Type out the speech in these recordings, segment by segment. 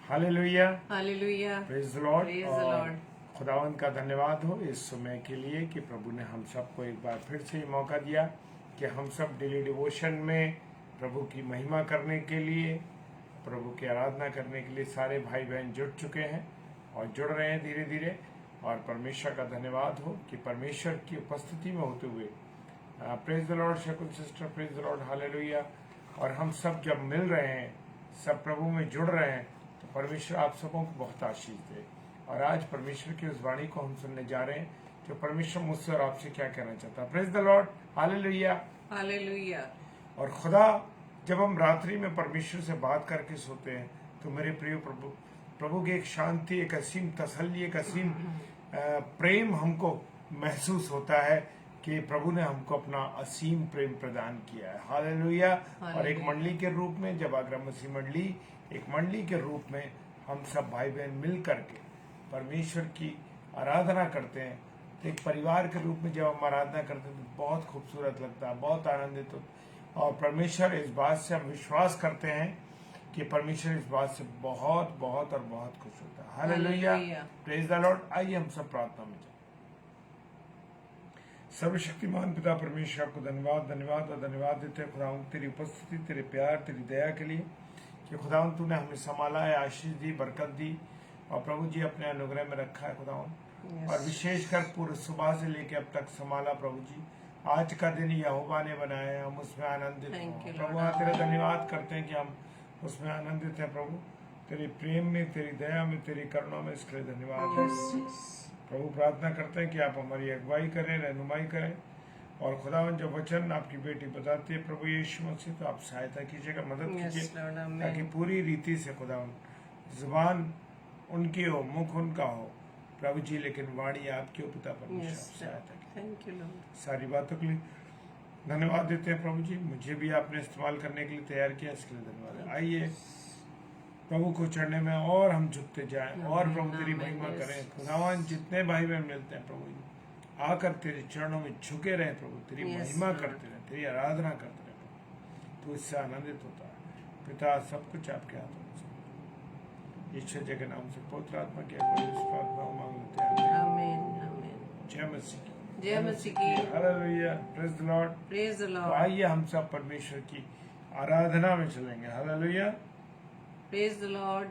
Hallelujah, hallelujah, praise the Lord. Praise the और Lord. खुदावंद का धन्यवाद हो इस समय के लिए कि प्रभु ने हम सबको एक बार फिर से ये मौका दिया कि हम सब डेली डिवोशन में प्रभु की महिमा करने के लिए, प्रभु की आराधना करने के लिए सारे भाई बहन जुड़ चुके हैं और जुड़ रहे हैं धीरे धीरे। और परमेश्वर का धन्यवाद हो कि परमेश्वर की उपस्थिति में होते हुए प्रेज द लॉर्ड शकुल sister, praise the Lord, hallelujah. और हम सब जब मिल रहे हैं, सब प्रभु में जुड़ रहे हैं, तो परमेश्वर आप सबों को बहुत आशीष दे। और आज परमेश्वर की उस वाणी को हम सुनने जा रहे हैं जो परमेश्वर मुझसे और आपसे क्या कहना चाहता है। Praise the Lord, hallelujah, hallelujah. और खुदा जब हम रात्रि में परमेश्वर से बात करके सोते हैं तो मेरे प्रिय प्रभु की एक शांति, एक असीम तसल्ली, एक असीम प्रेम हमको महसूस होता है कि प्रभु ने हमको अपना असीम प्रेम प्रदान किया है। हालेलुया। और एक मंडली के रूप में, जब आगरा मसीह मंडली एक मंडली के रूप में हम सब भाई बहन मिल करके परमेश्वर की आराधना करते हैं, तो एक परिवार के रूप में जब हम आराधना करते हैं तो बहुत खूबसूरत लगता है, बहुत आनंदित होता। और परमेश्वर इस बात से हम विश्वास करते हैं कि परमेश्वर इस बात से बहुत बहुत और बहुत खुश होता है। Hallelujah, praise the Lord. आइए हम सब प्रार्थना में जाएं। सर्वशक्तिमान पिता परमेश्वर को धन्यवाद धन्यवाद और धन्यवाद देते हैं खुदावंद, तेरी उपस्थिति, तेरे प्यार, तेरी दया के लिए कि खुदावंद तूने हमें संभाला है, आशीष दी, बरकत दी और प्रभु जी अपने अनुग्रह में रखा है खुदावंद। और विशेषकर पूरे सुबह से लेकर अब तक संभाला प्रभु जी। आज का दिन यहोवा ने बनाया है, हम उसमें आनंदित हैं प्रभु। हाँ, तेरा धन्यवाद करते हैं कि हम उसमें आनंदित हैं प्रभु। तेरे प्रेम में, तेरी दया में, तेरी करुणा में, इसके लिए धन्यवाद है प्रभु। प्रार्थना करते हैं कि आप हमारी अगुवाई करें, रहनुमाई करें। और खुदावन जो वचन आपकी बेटी बताती है प्रभु यीशु मसीह, तो आप सहायता कीजिएगा, मदद कीजिए ताकि पूरी रीति से खुदावन जुबान उनकी हो, मुख उनका हो प्रभु जी, लेकिन वाणी आपकी हो पिता परमेश्वर। सहायता कीजिए सारी बातों के लिए धन्यवाद देते हैं प्रभु जी। मुझे भी आपने इस्तेमाल करने के लिए तैयार किया, इसके लिए धन्यवाद। आइए प्रभु को चढ़ने में और हम झुकते जाएं और प्रभु तेरी महिमा करें। खुदावन जितने भाई बहन मिलते हैं प्रभु जी, आकर तेरे चरणों में झुके रहे प्रभु, तेरी महिमा करते रहे, तेरी आराधना करते रहे प्रभु। तो इससे आनंदित होता है पिता। सब कुछ आपके हाथों में ईश्वर जी के नाम से पवित्र आत्मा की प्रार्थना मांगते हैं। आमीन। जय मसीह की, जय मसीह की। Hallelujah, praise the Lord, praise the Lord. तो आइए हम सब परमेश्वर की आराधना में चलेंगे। Hallelujah, praise the Lord.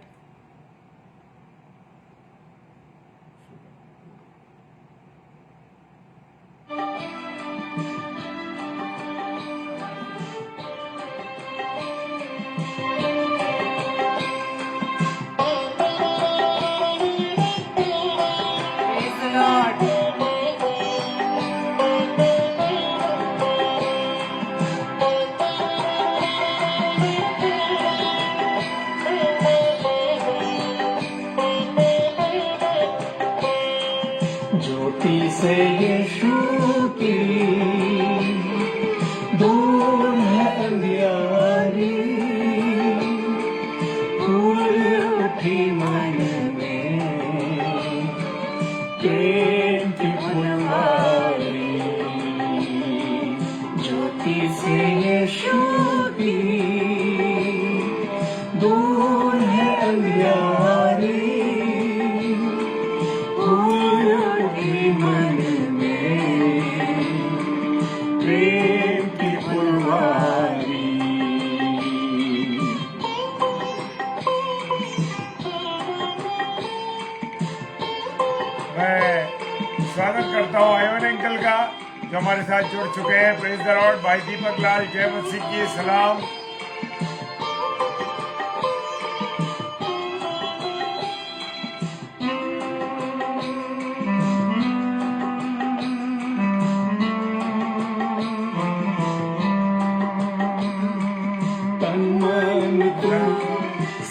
ज्योति से यीशु की दूर है अंधियारी, फूल उठी मन में प्रेम की फुलवारी। ज्योति से यीशु की दूर है अंधियारी, मन में प्रेम की फुलवारी। मैं स्वागत करता हूँ आयोन अंकल का जो हमारे साथ जुड़ चुके हैं। Praise the Lord. भाई दीपक लाल, जय मसीह की, सलाम।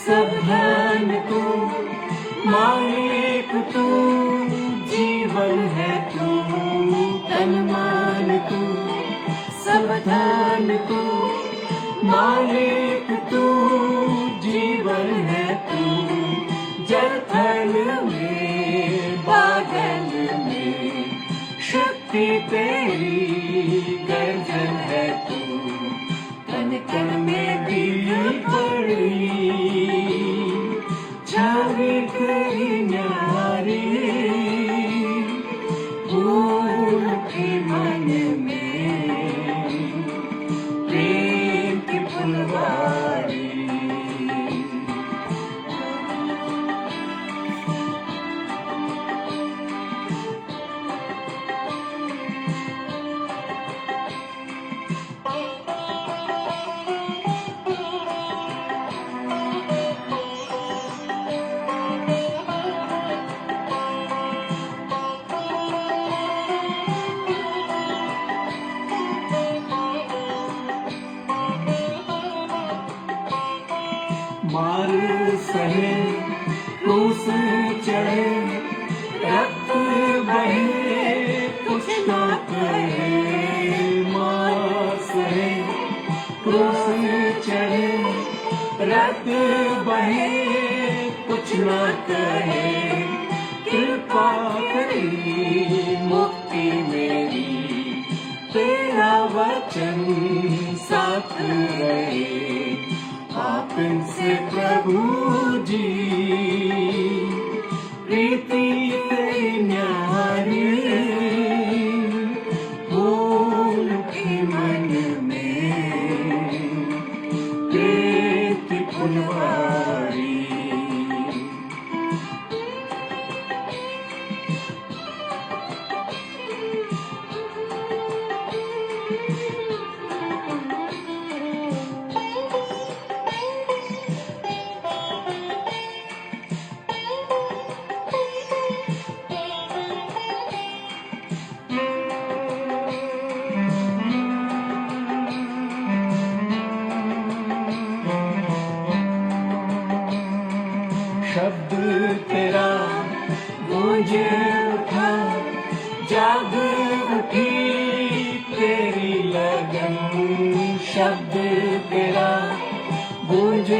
सब ध्यान तू, मालिक तू, जीवन है तू, तन मान तू, सब ध्यान तू, मालिक तू, जीवन है तू। जल थल में, बादल में, शक्ति तेरी गर्जन है तू। तन तन में दिल पड़ी देखी न्यारी फूल की मन में प्रेम की फुलवारी। मार सहे क्रूस चढ़े रक्त बहे कुछ ना कहे। मार सहे क्रूस चढ़े रक्त बहे कुछ ना कहे। कृपा करी मुक्ति मेरी तेरा वचन साथ रहे। आप से प्रभु जी प्रीति तेरी न्यारी फूल की मन में प्रेम की फुलवारी। शब्द तेरा गूंज उठा जाग उठी तेरी लगन। शब्द तेरा गूंज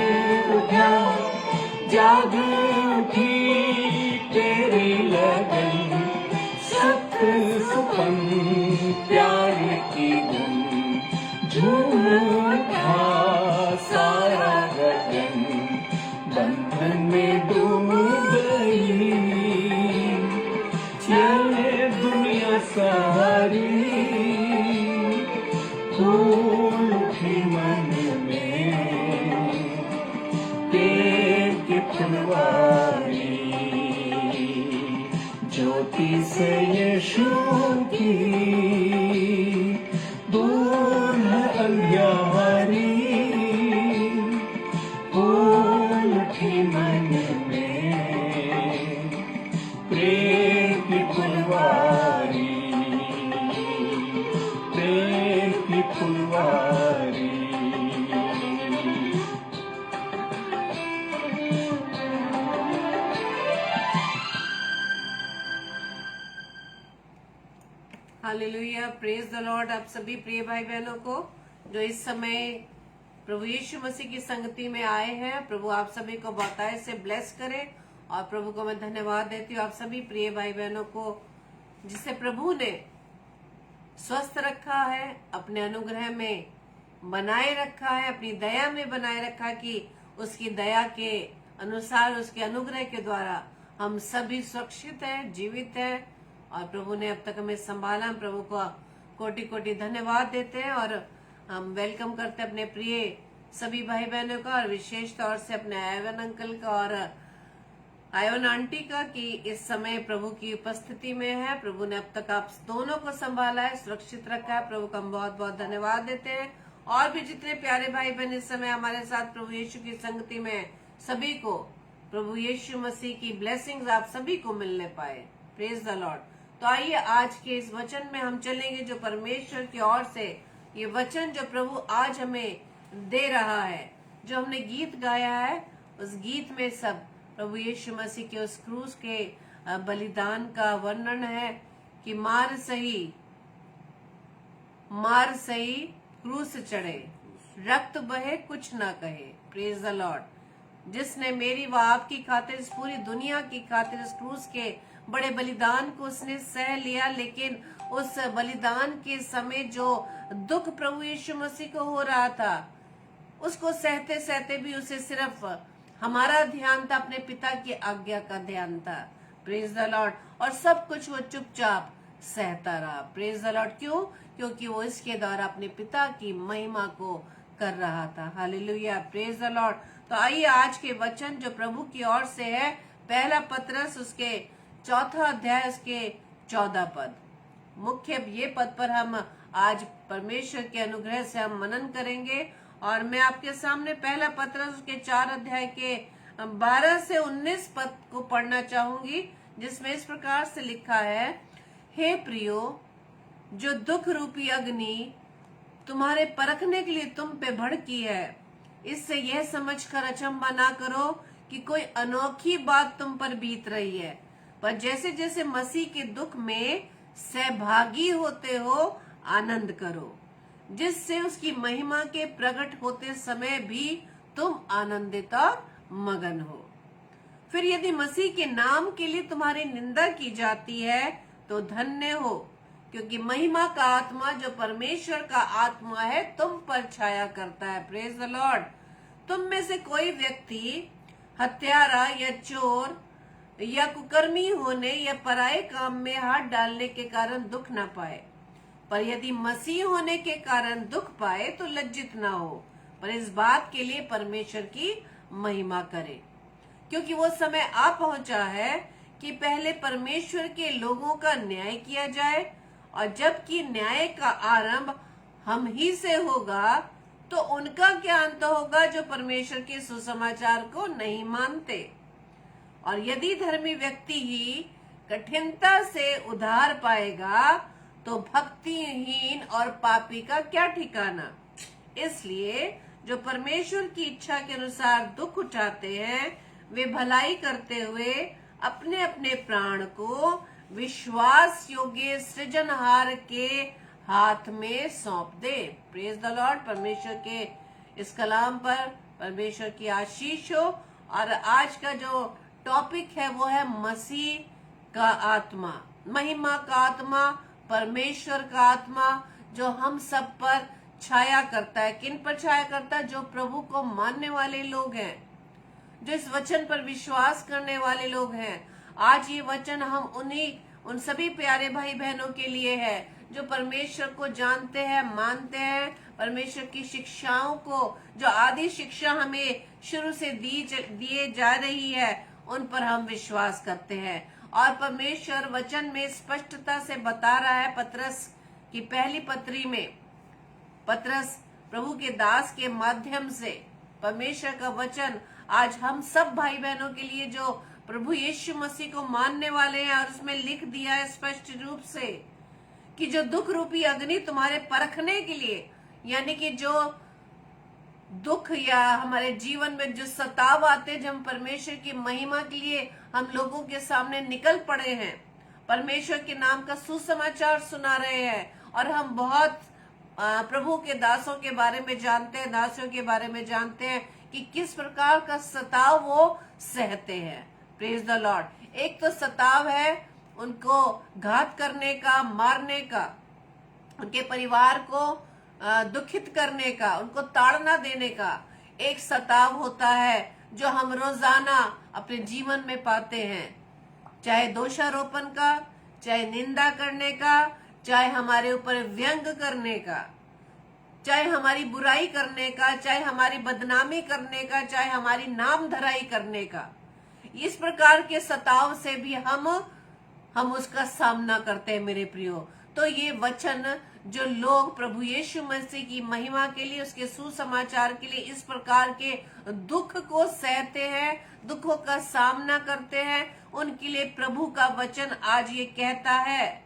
उठा जाग उठी तेरी लगन। सत सुपन प्यार की धुन झूम उठा सारा गगन। बंधन में डूब गई चले दुनिया सारी। फूल की मन में प्रेम की फुलवारी। ज्योति से यीशु की दूर है अंधियारी। फूल की मन में प्रेम की फुलवारी। प्रेम की फुलवारी। Hallelujah, praise the Lord. आप सभी प्रिय भाई बहनों को जो इस समय प्रभु यीशु मसीह की संगति में आए हैं, प्रभु आप सभी को बहुतायत से ब्लेस करे। और प्रभु को मैं धन्यवाद देती हूँ आप सभी प्रिय भाई बहनों को जिसे प्रभु ने स्वस्थ रखा है, अपने अनुग्रह में बनाए रखा है, अपनी दया में बनाए रखा कि उसकी दया के अनुसार, उसके अनुग्रह के द्वारा हम सभी सुरक्षित हैं, जीवित हैं। और प्रभु ने अब तक हमें संभाला। हम प्रभु को कोटि कोटि धन्यवाद देते हैं और हम वेलकम करते हैं अपने प्रिय सभी भाई बहनों का और विशेष तौर से अपने आयवन अंकल का और आयवन आंटी का कि इस समय प्रभु की उपस्थिति में है। प्रभु ने अब तक आप दोनों को संभाला है, सुरक्षित रखा है। प्रभु का हम बहुत बहुत धन्यवाद देते हैं। और भी जितने प्यारे भाई बहन इस समय हमारे साथ प्रभु यीशु की संगति में, सभी को प्रभु यीशु मसीह की ब्लेसिंग्स आप सभी को मिलने पाए। Praise the Lord. तो आइए आज के इस वचन में हम चलेंगे जो परमेश्वर की ओर से ये वचन जो प्रभु आज हमें दे रहा है। जो हमने गीत गाया है उस गीत में सब प्रभु यीशु मसीह के उस क्रूस के बलिदान का वर्णन है कि मार सही क्रूस चढ़े, रक्त बहे कुछ ना कहे। Praise the Lord. जिसने मेरी व आपकी खातिर, इस पूरी दुनिया की खातिर इस क्रूस के बड़े बलिदान को उसने सह लिया। लेकिन उस बलिदान के समय जो दुख प्रभु यीशु मसीह को हो रहा था, उसको सहते सहते भी उसे सिर्फ हमारा ध्यान था अपने पिता की आज्ञा का ध्यान था। Praise the Lord. और सब कुछ वो चुपचाप सहता रहा। Praise the Lord. क्यों? क्योंकि वो इसके द्वारा अपने पिता की महिमा को कर रहा था। हालेलुया। Praise the Lord. तो आइए आज के वचन जो प्रभु की ओर से है, पहला पतरस उसके 4 अध्याय उसके 14 पद, मुख्य ये पद पर हम आज परमेश्वर के अनुग्रह से हम मनन करेंगे। और मैं आपके सामने पहला पतरस उसके 4 अध्याय के 12 से 19 पद को पढ़ना चाहूंगी, जिसमें इस प्रकार से लिखा है, हे प्रियो, जो दुख रूपी अग्नि तुम्हारे परखने के लिए तुम पे भड़की है, इससे यह समझकर अचंभा ना करो कि कोई अनोखी बात तुम पर बीत रही है, पर जैसे जैसे मसीह के दुख में सहभागी होते हो आनंद करो, जिससे उसकी महिमा के प्रकट होते समय भी तुम आनंदित और मगन हो। फिर यदि मसीह के नाम के लिए तुम्हारी निंदा की जाती है तो धन्य हो, क्योंकि महिमा का आत्मा जो परमेश्वर का आत्मा है तुम पर छाया करता है। Praise the Lord. तुम में से कोई व्यक्ति हत्यारा या चोर या कुकर्मी होने या पराये काम में हाथ डालने के कारण दुख न पाए, पर यदि मसीह होने के कारण दुख पाए तो लज्जित ना हो, पर इस बात के लिए परमेश्वर की महिमा करे, क्योंकि वो समय आ पहुंचा है कि पहले परमेश्वर के लोगों का न्याय किया जाए, और जबकि न्याय का आरंभ हम ही से होगा तो उनका क्या अंत होगा जो परमेश्वर के सुसमाचार को नहीं मानते। और यदि धर्मी व्यक्ति ही कठिनता से उद्धार पाएगा तो भक्तिहीन और पापी का क्या ठिकाना। इसलिए जो परमेश्वर की इच्छा के अनुसार दुख उठाते हैं वे भलाई करते हुए अपने अपने प्राण को विश्वास योग्य सृजनहार के हाथ में सौंप दे। Praise the Lord. परमेश्वर के इस कलाम पर परमेश्वर की आशीष हो। और आज का जो टॉपिक है वो है मसीह का आत्मा, महिमा का आत्मा, परमेश्वर का आत्मा जो हम सब पर छाया करता है। किन पर छाया करता है? जो प्रभु को मानने वाले लोग हैं, जो इस वचन पर विश्वास करने वाले लोग हैं। आज ये वचन हम उन सभी प्यारे भाई बहनों के लिए है जो परमेश्वर को जानते हैं, मानते हैं, परमेश्वर की शिक्षाओं को, जो आदि शिक्षा हमें शुरू से दिए जा रही है, उन पर हम विश्वास करते हैं। और परमेश्वर वचन में स्पष्टता से बता रहा है, पतरस की पहली पत्री में पतरस प्रभु के दास के माध्यम से परमेश्वर का वचन आज हम सब भाई बहनों के लिए जो प्रभु यीशु मसीह को मानने वाले हैं, और उसमें लिख दिया है स्पष्ट रूप से कि जो दुख रूपी अग्नि तुम्हारे परखने के लिए, यानी कि जो दुख या हमारे जीवन में जो सताव आते हैं, जब हम परमेश्वर की महिमा के लिए हम लोगों के सामने निकल पड़े हैं, परमेश्वर के नाम का सुसमाचार सुना रहे हैं, और हम बहुत प्रभु के दासों के बारे में जानते हैं, दासियों के बारे में जानते हैं कि किस प्रकार का सताव वो सहते हैं। Praise the Lord. एक तो सताव है उनको घात करने का, मारने का, उनके परिवार को दुखित करने का, उनको ताड़ना देने का। एक सताव होता है जो हम रोजाना अपने जीवन में पाते हैं, चाहे दोषारोपण का, चाहे निंदा करने का, चाहे हमारे ऊपर व्यंग करने का, चाहे हमारी बुराई करने का, चाहे हमारी बदनामी करने का, चाहे हमारी नाम धराई करने का। इस प्रकार के सताव से भी हम उसका सामना करते हैं मेरे प्रियो। तो ये वचन जो लोग प्रभु यीशु मसीह की महिमा के लिए, उसके सुसमाचार के लिए इस प्रकार के दुख को सहते हैं, दुखों का सामना करते हैं, उनके लिए प्रभु का वचन आज ये कहता है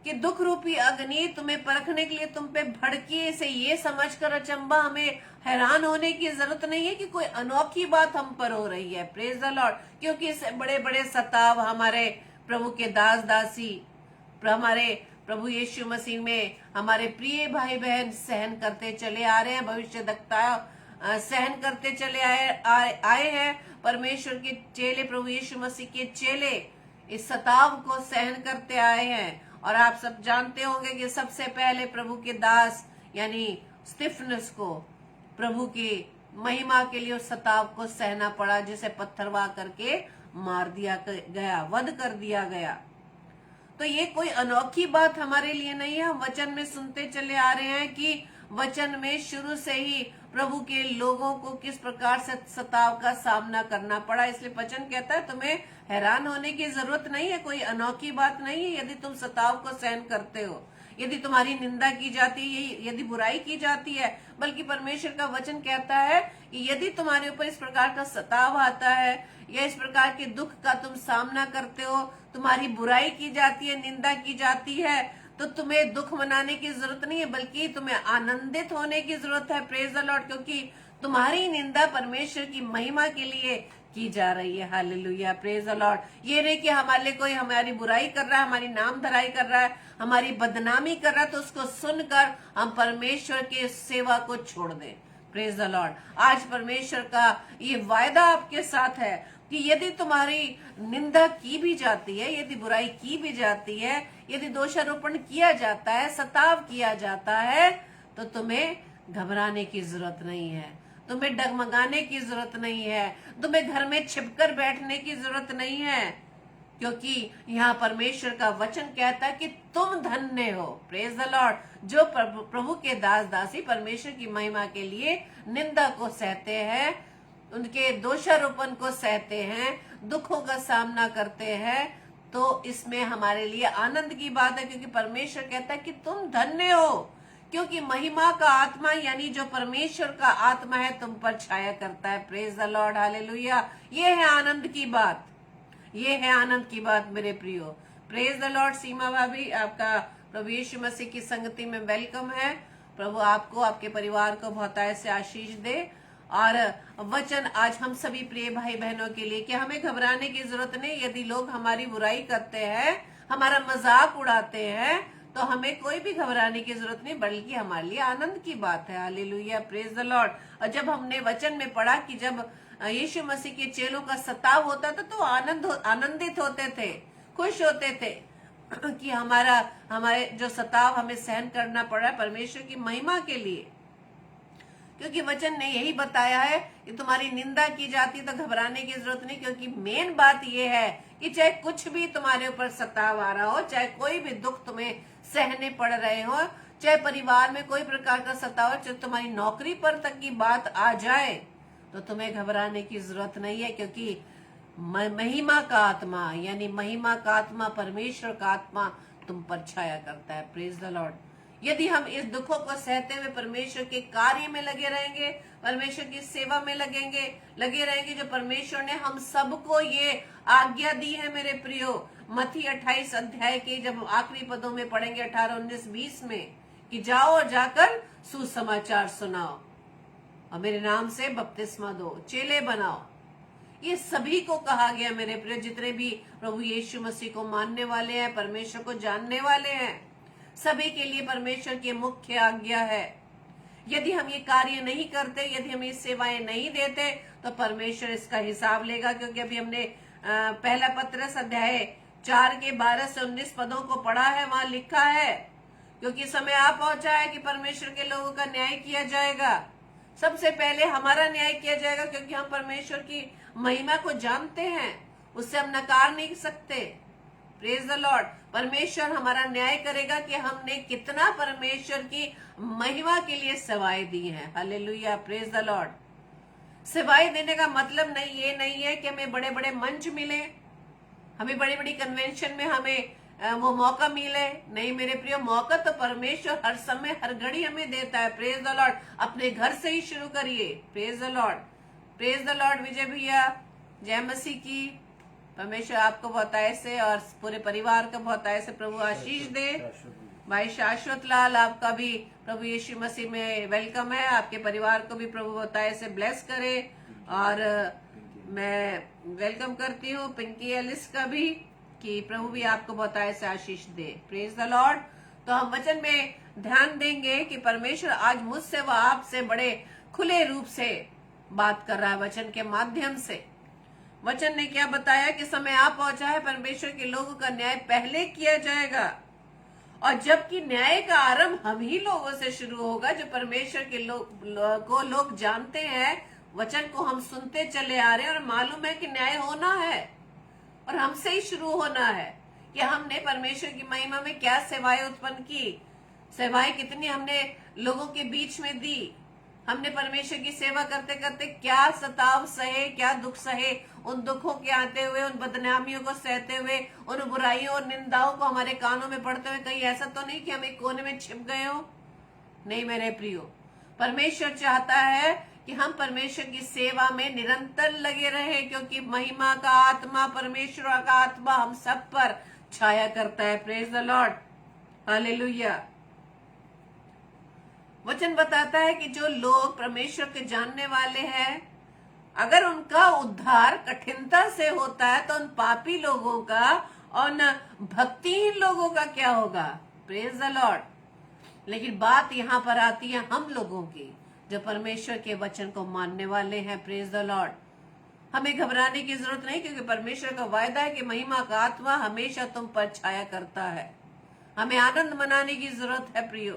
कि दुख रूपी अग्नि तुम्हें परखने के लिए तुम पे भड़की। से ये समझकर अचंबा, हमें हैरान होने की जरूरत नहीं है कि कोई अनोखी बात हम पर हो रही है। Praise the Lord. क्योंकि इस बड़े बड़े सताव हमारे प्रभु के दास दासी, हमारे प्रभु यीशु मसीह में हमारे प्रिय भाई बहन सहन करते चले आ रहे हैं, भविष्यद्वक्ता सहन करते चले आए हैं। परमेश्वर के चेले, प्रभु यीशु मसीह के चेले इस सताव को सहन करते आए हैं। और आप सब जानते होंगे कि सबसे पहले प्रभु के दास यानी स्तिफनस को प्रभु की महिमा के लिए उस सताव को सहना पड़ा, जिसे पत्थरवाह करके मार दिया गया, वध कर दिया गया। तो ये कोई अनोखी बात हमारे लिए नहीं है। हम वचन में सुनते चले आ रहे हैं कि वचन में शुरू से ही प्रभु के लोगों को किस प्रकार से सताव का सामना करना पड़ा। इसलिए वचन कहता है तुम्हें हैरान होने की जरूरत नहीं है, कोई अनोखी बात नहीं है यदि तुम सताव को सहन करते हो, यदि तुम्हारी निंदा की जाती है, यदि बुराई की जाती है। बल्कि परमेश्वर का वचन कहता है कि यदि तुम्हारे ऊपर इस प्रकार का सताव आता है या इस प्रकार के दुख का तुम सामना करते हो, तुम्हारी बुराई की जाती है, निंदा की जाती है, तो तुम्हें दुख मनाने की जरूरत नहीं है, बल्कि तुम्हें आनंदित होने की जरूरत है। प्रेज द लॉर्ड, क्योंकि तुम्हारी निंदा परमेश्वर की महिमा के लिए की जा रही है। Hallelujah, praise the Lord. ये नहीं कि हमारे लिए कोई हमारी बुराई कर रहा है, हमारी नाम धराई कर रहा है, हमारी बदनामी कर रहा है, तो उसको सुनकर हम परमेश्वर के सेवा को छोड़ दें। Praise the Lord. आज परमेश्वर का ये वायदा आपके साथ है कि यदि तुम्हारी निंदा की भी जाती है, यदि बुराई की भी जाती है, यदि दोषारोपण किया जाता है, सताव किया जाता है, तो तुम्हें घबराने की जरूरत नहीं है, तुम्हें डगमगाने की जरूरत नहीं है, तुम्हें घर में छिपकर बैठने की जरूरत नहीं है, क्योंकि यहाँ परमेश्वर का वचन कहता है कि तुम धन्य हो। Praise the Lord. जो प्रभु के दास दासी परमेश्वर की महिमा के लिए निंदा को सहते हैं, उनके दोषारोपण को सहते हैं, दुखों का सामना करते हैं, तो इसमें हमारे लिए आनंद की बात है, क्योंकि परमेश्वर कहता है कि तुम धन्य हो, क्योंकि महिमा का आत्मा यानी जो परमेश्वर का आत्मा है तुम पर छाया करता है। Praise the Lord, hallelujah. ये है आनंद की बात, ये है आनंद की बात मेरे प्रियो। Praise the Lord. सीमा भाभी, आपका प्रभु यीशु मसीह की संगति में वेलकम है। प्रभु आपको, आपके परिवार को बहुतायत से आशीष दे। और वचन आज हम सभी प्रिय भाई बहनों के लिए कि हमें घबराने की जरूरत नहीं। यदि लोग हमारी बुराई करते हैं, हमारा मजाक उड़ाते हैं, तो हमें कोई भी घबराने की जरूरत नहीं, बल्कि हमारे लिए आनंद की बात है। Hallelujah, praise the Lord. और जब हमने वचन में पढ़ा कि जब यीशु मसीह के चेलों का सताव होता था तो आनंदित होते थे, खुश होते थे कि हमारे जो सताव हमें सहन करना पड़ा है परमेश्वर की महिमा के लिए, क्योंकि वचन ने यही बताया है कि तुम्हारी निंदा की जाती तो घबराने की जरूरत नहीं। क्योंकि मेन बात यह है कि चाहे कुछ भी तुम्हारे ऊपर सताव आ रहा हो, चाहे कोई भी दुख तुम्हें सहने पड़ रहे हो, चाहे परिवार में कोई प्रकार का सताव, चाहे तुम्हारी नौकरी पर तक की बात आ जाए, तो तुम्हें घबराने की जरूरत नहीं है, क्योंकि महिमा का आत्मा यानी महिमा का आत्मा, परमेश्वर का आत्मा तुम पर छाया करता है। Praise the Lord. यदि हम इस दुखों को सहते हुए परमेश्वर के कार्य में लगे रहेंगे, परमेश्वर की सेवा में लगे रहेंगे, जो परमेश्वर ने हम सबको ये आज्ञा दी है मेरे प्रियो, मत्ती 28 अध्याय के जब आखिरी पदों में पढ़ेंगे 18, 19, 20 में, कि जाओ और जाकर सुसमाचार सुनाओ और मेरे नाम से बपतिस्मा दो, चेले बनाओ। ये सभी को कहा गया मेरे प्रिय, जितने भी प्रभु यीशु मसीह को मानने वाले हैं, परमेश्वर को जानने वाले हैं, सभी के लिए परमेश्वर की मुख्य आज्ञा है। यदि हम ये कार्य नहीं करते, यदि हम ये सेवाएं नहीं देते, तो परमेश्वर इसका हिसाब लेगा। क्योंकि अभी हमने पहला पत्रस अध्याय 4 के 12 से 19 पदों को पढ़ा है, वहां लिखा है क्योंकि समय आ पहुंचा है कि परमेश्वर के लोगों का न्याय किया जाएगा। सबसे पहले हमारा न्याय किया जाएगा, क्योंकि हम परमेश्वर की महिमा को जानते हैं, उससे हम नकार नहीं सकते। Praise the Lord. परमेश्वर हमारा न्याय करेगा कि हमने कितना परमेश्वर की महिमा के लिए सेवाएं दी हैं। Hallelujah, praise the Lord. सेवाएं देने का मतलब ये नहीं है कि हमें बड़े बड़े मंच मिले, हमें बड़ी बड़ी कन्वेंशन में हमें वो मौका मिले। नहीं मेरे प्रिय, मौका तो परमेश्वर हर समय हर घड़ी हमें देता है। Praise the Lord. अपने घर से ही शुरू करिए। Praise the Lord, praise the Lord. Vijay भैया, जय मसीह की। परमेश्वर आपको बहुतायत से और पूरे परिवार को बहुतायत से प्रभु आशीष दे। भाई शाश्वत लाल, आपका भी प्रभु यीशु मसीह में वेलकम है। आपके परिवार को भी प्रभु बहुतायत से ब्लेस करे। और मैं वेलकम करती हूँ पिंकी एलिस का भी, कि प्रभु भी आपको बहुतायत से आशीष दे। Praise the Lord. तो हम वचन में ध्यान देंगे कि परमेश्वर आज मुझसे व आपसे बड़े खुले रूप से बात कर रहा है वचन के माध्यम से। वचन ने क्या बताया कि समय आ पहुंचा है, परमेश्वर के लोगों का न्याय पहले किया जाएगा और जबकि न्याय का आरंभ हम ही लोगों से शुरू होगा, जो परमेश्वर के लोग जानते हैं, वचन को हम सुनते चले आ रहे हैं और मालूम है कि न्याय होना है और हमसे ही शुरू होना है कि हमने परमेश्वर की महिमा में क्या सेवाएं उत्पन्न की, सेवाएं कितनी हमने लोगों के बीच में दी, हमने परमेश्वर की सेवा करते करते क्या सताव सहे, क्या दुख सहे, उन दुखों के आते हुए, उन बदनामियों को सहते हुए, उन बुराइयों और निंदाओं को हमारे कानों में पड़ते हुए कहीं ऐसा तो नहीं कि हम एक कोने में छिप गए हो। नहीं मेरे प्रियो, परमेश्वर चाहता है कि हम परमेश्वर की सेवा में निरंतर लगे रहे, क्योंकि महिमा का आत्मा, परमेश्वर का आत्मा हम सब पर छाया करता है। Praise the Lord, hallelujah. वचन बताता है कि जो लोग परमेश्वर के जानने वाले हैं, अगर उनका उद्धार कठिनता से होता है तो उन पापी लोगों का और न भक्तिहीन लोगों का क्या होगा। Praise the Lord. लेकिन बात यहाँ पर आती है हम लोगों की, जो परमेश्वर के वचन को मानने वाले हैं। Praise the Lord. हमें घबराने की जरूरत नहीं, क्योंकि परमेश्वर का वायदा है कि महिमा का आत्मा हमेशा तुम पर छाया करता है। हमें आनंद मनाने की जरूरत है प्रियो,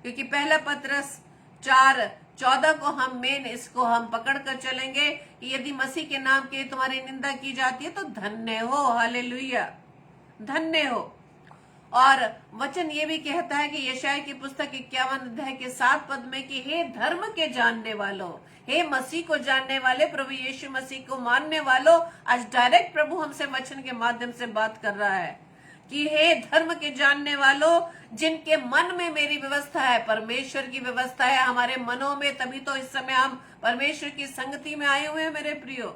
क्योंकि पहला पत्रस 4:14 को हम इसको हम पकड़ कर चलेंगे कि यदि मसीह के नाम के तुम्हारी निंदा की जाती है तो धन्य हो। हालेलुया, धन्य हो। और वचन ये भी कहता है कि यशायाह की पुस्तक 51 अध्याय के 7 पद में कि हे धर्म के जानने वालों, हे मसीह को जानने वाले, प्रभु यीशु मसीह को मानने वालों। आज डायरेक्ट प्रभु हमसे वचन के माध्यम से बात कर रहा है कि हे धर्म के जानने वालों, जिनके मन में मेरी व्यवस्था है, परमेश्वर की व्यवस्था है हमारे मनों में, तभी तो इस समय हम परमेश्वर की संगति में आए हुए हैं। मेरे प्रियो,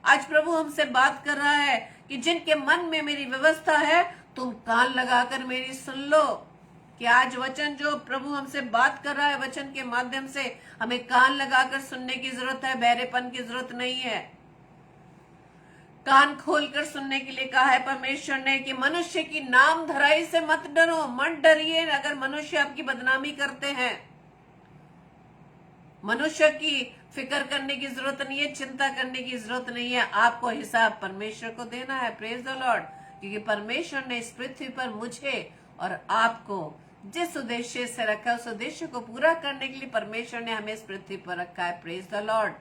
आज प्रभु हमसे बात कर रहा है कि जिनके मन में मेरी व्यवस्था है, तुम कान लगाकर मेरी सुन लो। कि आज वचन जो प्रभु हमसे बात कर रहा है, वचन के माध्यम से हमें कान लगाकर सुनने की जरूरत है, बहरेपन की जरूरत नहीं है। कान खोलकर सुनने के लिए कहा है परमेश्वर ने कि मनुष्य की नाम धराई से मत डरो, मत डरिए। अगर मनुष्य आपकी बदनामी करते हैं, मनुष्य की फिक्र करने की जरूरत नहीं है, चिंता करने की जरूरत नहीं है। आपको हिसाब परमेश्वर को देना है। Praise the Lord. क्योंकि परमेश्वर ने इस पृथ्वी पर मुझे और आपको जिस उद्देश्य से रखा है, उस उद्देश्य को पूरा करने के लिए परमेश्वर ने हमें इस पृथ्वी पर रखा है। Praise the Lord.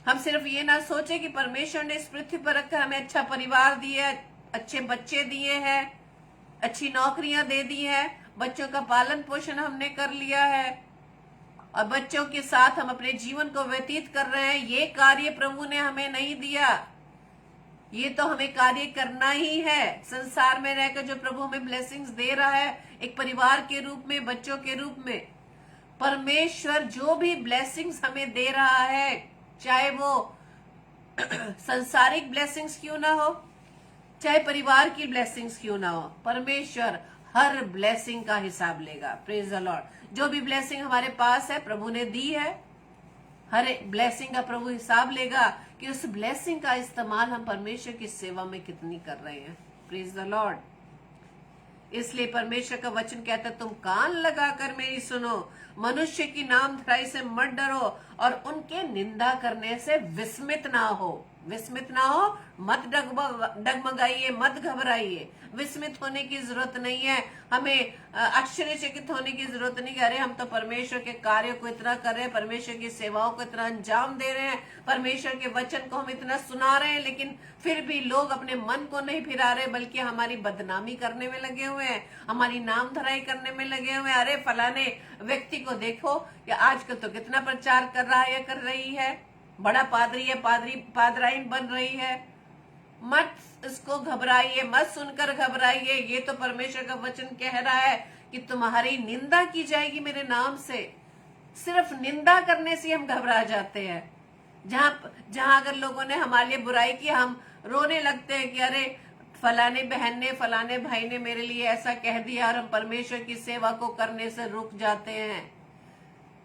हम सिर्फ ये ना सोचे कि परमेश्वर ने इस पृथ्वी पर रखा, हमें अच्छा परिवार दिया, अच्छे बच्चे दिए हैं, अच्छी नौकरियां दे दी है, बच्चों का पालन पोषण हमने कर लिया है और बच्चों के साथ हम अपने जीवन को व्यतीत कर रहे हैं। ये कार्य प्रभु ने हमें नहीं दिया, ये तो हमें कार्य करना ही है। संसार में रहकर जो प्रभु हमें ब्लेसिंग्स दे रहा है, एक परिवार के रूप में, बच्चों के रूप में, परमेश्वर जो भी ब्लेसिंग्स हमें दे रहा है, चाहे वो संसारिक ब्लेसिंग्स क्यों ना हो, चाहे परिवार की ब्लेसिंग्स क्यों ना हो, परमेश्वर हर ब्लेसिंग का हिसाब लेगा। Praise the Lord. जो भी ब्लेसिंग हमारे पास है, प्रभु ने दी है, हर एक ब्लेसिंग का प्रभु हिसाब लेगा कि उस ब्लेसिंग का इस्तेमाल हम परमेश्वर की सेवा में कितनी कर रहे हैं। Praise the Lord. इसलिए परमेश्वर का वचन कहता है, तुम कान लगाकर मेरी सुनो, मनुष्य की नाम धराई से मत डरो और उनके निंदा करने से विस्मित ना हो। विस्मित ना हो, मत डगमगाइए, मत घबराइए। विस्मित होने की जरूरत नहीं है, हमें आश्चर्यचकित होने की जरूरत नहीं कि अरे हम तो परमेश्वर के कार्य को इतना कर रहे हैं, परमेश्वर की सेवाओं को इतना अंजाम दे रहे हैं, परमेश्वर के वचन को हम इतना सुना रहे हैं, लेकिन फिर भी लोग अपने मन को नहीं फिरा रहे, बल्कि हमारी बदनामी करने में लगे हुए हैं, हमारी नाम धराई करने में लगे हुए हैं। अरे फलाने व्यक्ति को देखो कि आजकल तो कितना प्रचार कर रहा है या कर रही है, बड़ा पादरी है, पादराइन बन रही है। मत इसको घबराइए, मत सुनकर घबराइए। ये तो परमेश्वर का वचन कह रहा है कि तुम्हारी निंदा की जाएगी मेरे नाम से। सिर्फ निंदा करने से हम घबरा जाते हैं। जहां अगर लोगों ने हमारे लिए बुराई की, हम रोने लगते हैं कि अरे फलाने बहन ने, फलाने भाई ने मेरे लिए ऐसा कह दिया, और हम परमेश्वर की सेवा को करने से रुक जाते हैं।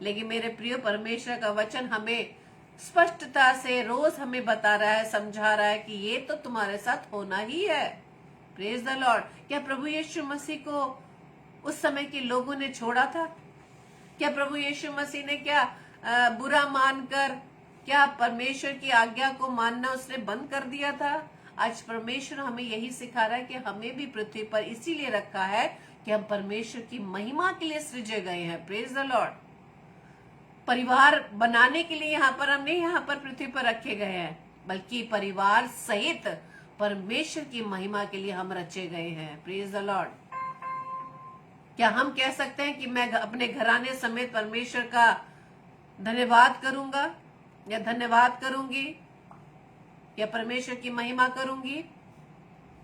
लेकिन मेरे प्रिय, परमेश्वर का वचन हमें स्पष्टता से रोज हमें बता रहा है, समझा रहा है कि ये तो तुम्हारे साथ होना ही है। Praise the Lord. क्या प्रभु यीशु मसीह को उस समय के लोगों ने छोड़ा था? क्या प्रभु यीशु मसीह ने क्या बुरा मानकर क्या परमेश्वर की आज्ञा को मानना उसने बंद कर दिया था? आज परमेश्वर हमें यही सिखा रहा है कि हमें भी पृथ्वी पर इसीलिए रखा है कि हम परमेश्वर की महिमा के लिए सृजे गए हैं। Praise the Lord. परिवार बनाने के लिए हमने यहाँ पर पृथ्वी पर रखे गए हैं, बल्कि परिवार सहित परमेश्वर की महिमा के लिए हम रचे गए हैं। Praise the Lord. क्या हम कह सकते हैं कि मैं अपने घराने समेत परमेश्वर का धन्यवाद करूंगा या धन्यवाद करूंगी या परमेश्वर की महिमा करूंगी?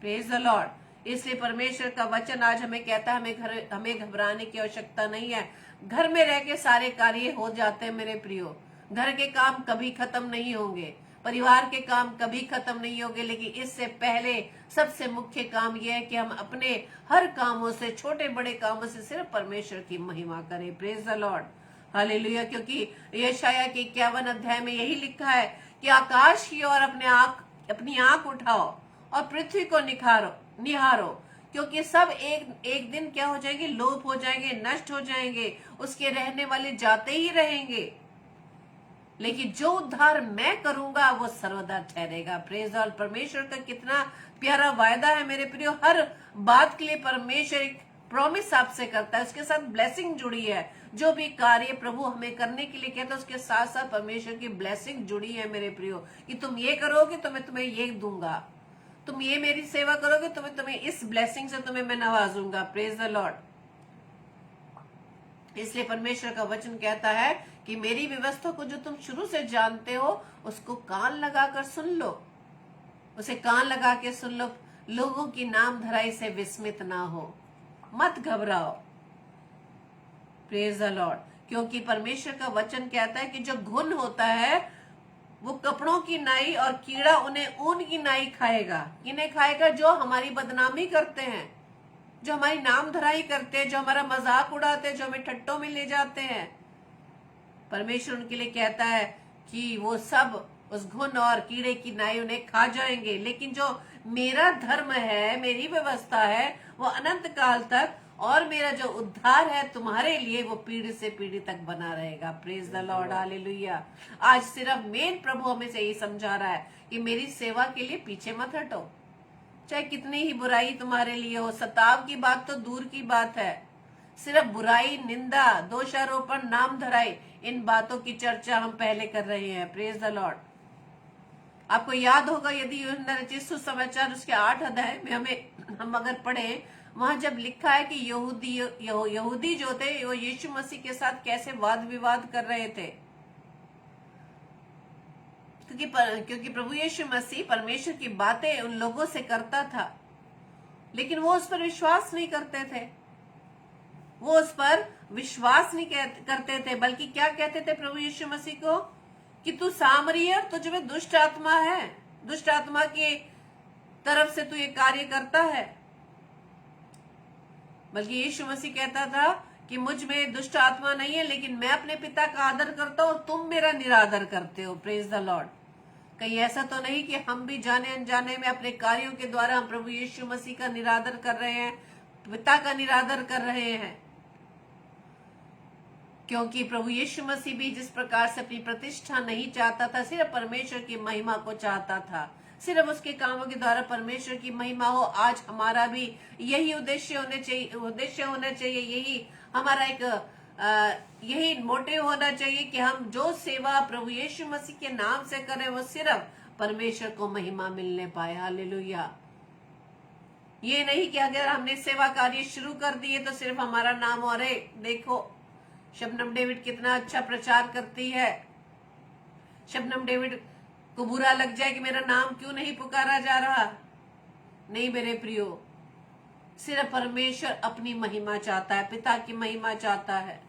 Praise the Lord. इसलिए परमेश्वर का वचन आज हमें कहता है हमें घबराने की आवश्यकता नहीं है। घर में रह के सारे कार्य हो जाते हैं मेरे प्रियो। घर के काम कभी खत्म नहीं होंगे, परिवार के काम कभी खत्म नहीं होंगे, लेकिन इससे पहले सबसे मुख्य काम यह है कि हम अपने हर कामों से, छोटे बड़े कामों से सिर्फ परमेश्वर की महिमा करें। Praise the Lord, hallelujah. क्योंकि यशायाह के 51 अध्याय में यही लिखा है कि आकाश की ओर अपनी आंख उठाओ और पृथ्वी को निहारो, क्योंकि सब एक दिन क्या हो जाएंगे? लोप हो जाएंगे, नष्ट हो जाएंगे, उसके रहने वाले जाते ही रहेंगे, लेकिन जो उद्धार मैं करूंगा वो सर्वदा ठहरेगा। Praise Lord. परमेश्वर का कितना प्यारा वायदा है मेरे प्रियो। हर बात के लिए परमेश्वर एक प्रॉमिस आपसे करता है, उसके साथ ब्लेसिंग जुड़ी है। जो भी कार्य प्रभु हमें करने के लिए कहता है उसके साथ साथ परमेश्वर की ब्लेसिंग जुड़ी है मेरे प्रियो, कि तुम ये करोगे तो मैं तुम्हें ये दूंगा, तुम ये मेरी सेवा करोगे तो मैं तुम्हें इस ब्लेसिंग से तुम्हें मैं नवाजूंगा। Praise the Lord. इसलिए परमेश्वर का वचन कहता है कि मेरी व्यवस्था को जो तुम शुरू से जानते हो उसको कान लगाकर सुन लो, उसे कान लगा के सुन लो। लोगों की नाम धराई से विस्मित ना हो, मत घबराओ। Praise the Lord. क्योंकि परमेश्वर का वचन कहता है कि जो घुन होता है वो कपड़ों की नाई और कीड़ा उन्हें ऊन की नाई खाएगा। इन्हें खाएगा जो हमारी बदनामी करते हैं, जो हमारी नाम धराई करते हैं, जो हमारा मजाक उड़ाते हैं, जो हमें ठट्टों में ले जाते हैं। परमेश्वर उनके लिए कहता है कि वो सब उस घुन और कीड़े की नाई उन्हें खा जाएंगे, लेकिन जो मेरा धर्म है, मेरी व्यवस्था है, वो अनंत काल तक, और मेरा जो उद्धार है तुम्हारे लिए वो पीढ़ी से पीढ़ी तक बना रहेगा। Praise the Lord, hallelujah. आज सिर्फ मेन प्रभु हमें से यही समझा रहा है कि मेरी सेवा के लिए पीछे मत हटो, चाहे कितनी ही बुराई तुम्हारे लिए हो। सताव की बात तो दूर की बात है, सिर्फ बुराई, निंदा, दोषारोपण, नाम धराई, इन बातों की चर्चा हम पहले कर रहे हैं। Praise the Lord. आपको याद होगा यदि यूहन्ना रचित सुसमाचार उसके 8 अध्याय में हम अगर पढ़े, वहां जब लिखा है कि यहूदी जो थे वो यीशु मसीह के साथ कैसे वाद विवाद कर रहे थे, क्योंकि प्रभु यीशु मसीह परमेश्वर की बातें उन लोगों से करता था, लेकिन वो उस पर विश्वास नहीं करते थे। वो उस पर विश्वास नहीं करते थे, बल्कि क्या कहते थे प्रभु यीशु मसीह को कि तू सामरिया, तुझ में दुष्ट आत्मा है, दुष्ट आत्मा की तरफ से तू ये कार्य करता है। बल्कि यीशु मसीह कहता था कि मुझ में दुष्ट आत्मा नहीं है, लेकिन मैं अपने पिता का आदर करता हूं और तुम मेरा निरादर करते हो। Praise the Lord. कहीं ऐसा तो नहीं कि हम भी जाने अनजाने में अपने कार्यों के द्वारा हम प्रभु यीशु मसीह का निरादर कर रहे हैं, पिता का निरादर कर रहे हैं। क्योंकि प्रभु यीशु मसीह भी जिस प्रकार से अपनी प्रतिष्ठा नहीं चाहता था, सिर्फ परमेश्वर की महिमा को चाहता था, सिर्फ उसके कामों के द्वारा परमेश्वर की महिमा हो। आज हमारा भी यही उद्देश्य होना चाहिए, यही हमारा यही मोटिव होना चाहिए कि हम जो सेवा प्रभु यीशु मसीह के नाम से करें वो सिर्फ परमेश्वर को महिमा मिलने पाए। हालेलुया। ये नहीं कि अगर हमने सेवा कार्य शुरू कर दिए तो सिर्फ हमारा नाम, और देखो शबनम डेविड कितना अच्छा प्रचार करती है, शबनम डेविड को बुरा लग जाए कि मेरा नाम क्यों नहीं पुकारा जा रहा। नहीं मेरे प्रियो, सिर्फ परमेश्वर अपनी महिमा चाहता है, पिता की महिमा चाहता है।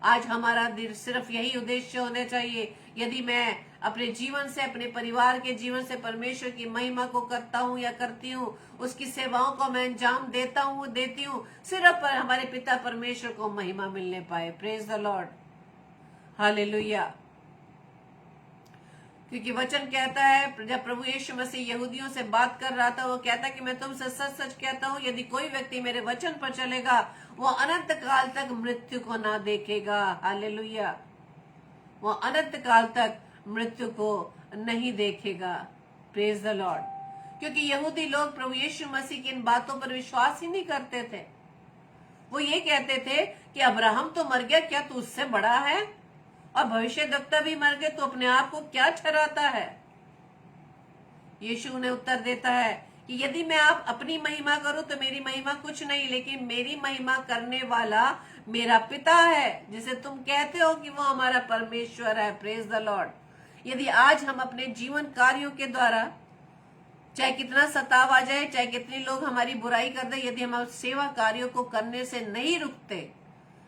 आज हमारा दिल सिर्फ यही उद्देश्य होना चाहिए। यदि मैं अपने जीवन से, अपने परिवार के जीवन से परमेश्वर की महिमा को करता हूँ या करती हूँ, उसकी सेवाओं को मैं अंजाम देती हूँ, सिर्फ पर हमारे पिता परमेश्वर को महिमा मिलने पाए। Praise the Lord, hallelujah. क्योंकि वचन कहता है, जब प्रभु यीशु मसीह यहूदियों से बात कर रहा था, वो कहता कि मैं तुमसे सच सच कहता हूँ, यदि कोई व्यक्ति मेरे वचन पर चलेगा वो अनंत काल तक मृत्यु को ना देखेगा। हालेलुया। वो अनंत काल तक मृत्यु को नहीं देखेगा। Praise the Lord. क्योंकि यहूदी लोग प्रभु यीशु मसीह की इन बातों पर विश्वास ही नहीं करते थे। वो ये कहते थे कि अब्राहम तो मर गया, क्या तू उससे बड़ा है? और भविष्यद्वक्ता भी मर गए, तो अपने आप को क्या ठहराता है? यीशु ने उत्तर देता है कि यदि मैं आप अपनी महिमा करूं तो मेरी महिमा कुछ नहीं, लेकिन मेरी महिमा करने वाला मेरा पिता है, जिसे तुम कहते हो कि वो हमारा परमेश्वर है। Praise the Lord. यदि आज हम अपने जीवन कार्यों के द्वारा, चाहे कितना सताव आ जाए, चाहे कितने लोग हमारी बुराई कर दे, यदि हम सेवा कार्यों को करने से नहीं रुकते,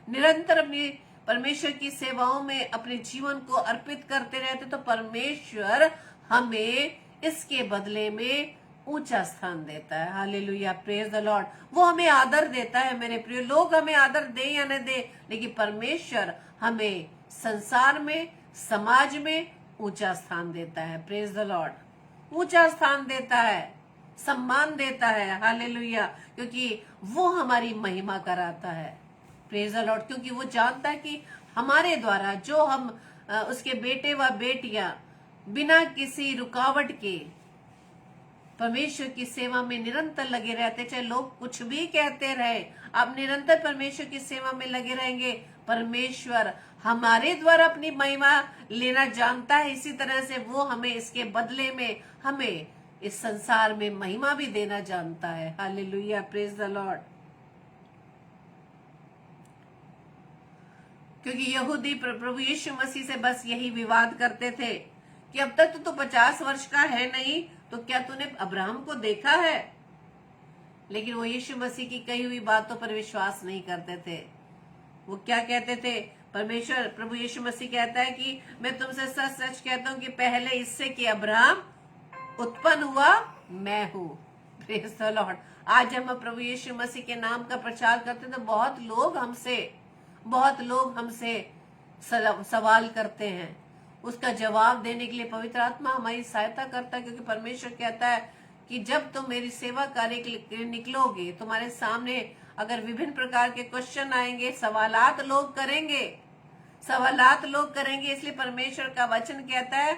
निरंतर अपनी परमेश्वर की सेवाओं में अपने जीवन को अर्पित करते रहते, तो परमेश्वर हमें इसके बदले में ऊंचा स्थान देता है। Hallelujah, praise the Lord. वो हमें आदर देता है मेरे प्रिय। लोग हमें आदर दे या न दे, लेकिन परमेश्वर हमें संसार में, समाज में ऊंचा स्थान देता है। Praise the Lord. ऊंचा स्थान देता है, सम्मान देता है। हालेलुया, क्योंकि वो हमारी महिमा कराता है। Praise the Lord. क्योंकि वो जानता है कि हमारे द्वारा जो हम उसके बेटे व बेटियां बिना किसी रुकावट के परमेश्वर की सेवा में निरंतर लगे रहते, चाहे लोग कुछ भी कहते रहे, आप निरंतर परमेश्वर की सेवा में लगे रहेंगे, परमेश्वर हमारे द्वारा अपनी महिमा लेना जानता है। इसी तरह से वो हमें इसके बदले में हमें इस संसार में महिमा भी देना जानता है। Hallelujah, praise the Lord. क्योंकि यहूदी प्रभु यीशु मसीह से बस यही विवाद करते थे कि अब तक तो 50 वर्ष का है नहीं, तो क्या तूने अब्राहम को देखा है? लेकिन वो यीशु मसीह की कही हुई बातों पर विश्वास नहीं करते थे। वो क्या कहते थे? परमेश्वर प्रभु यीशु मसीह कहता है कि मैं तुमसे सच सच कहता हूं कि पहले इससे कि अब्राहम उत्पन्न हुआ, मैं हूं। Praise the Lord. आज हम प्रभु यीशु मसीह के नाम का प्रचार करते तो बहुत लोग हमसे सवाल करते हैं। उसका जवाब देने के लिए पवित्र आत्मा हमारी सहायता करता है, क्योंकि परमेश्वर कहता है कि जब तुम मेरी सेवा कार्य के लिए निकलोगे, तुम्हारे सामने अगर विभिन्न प्रकार के क्वेश्चन आएंगे, सवालात लोग करेंगे। इसलिए परमेश्वर का वचन कहता है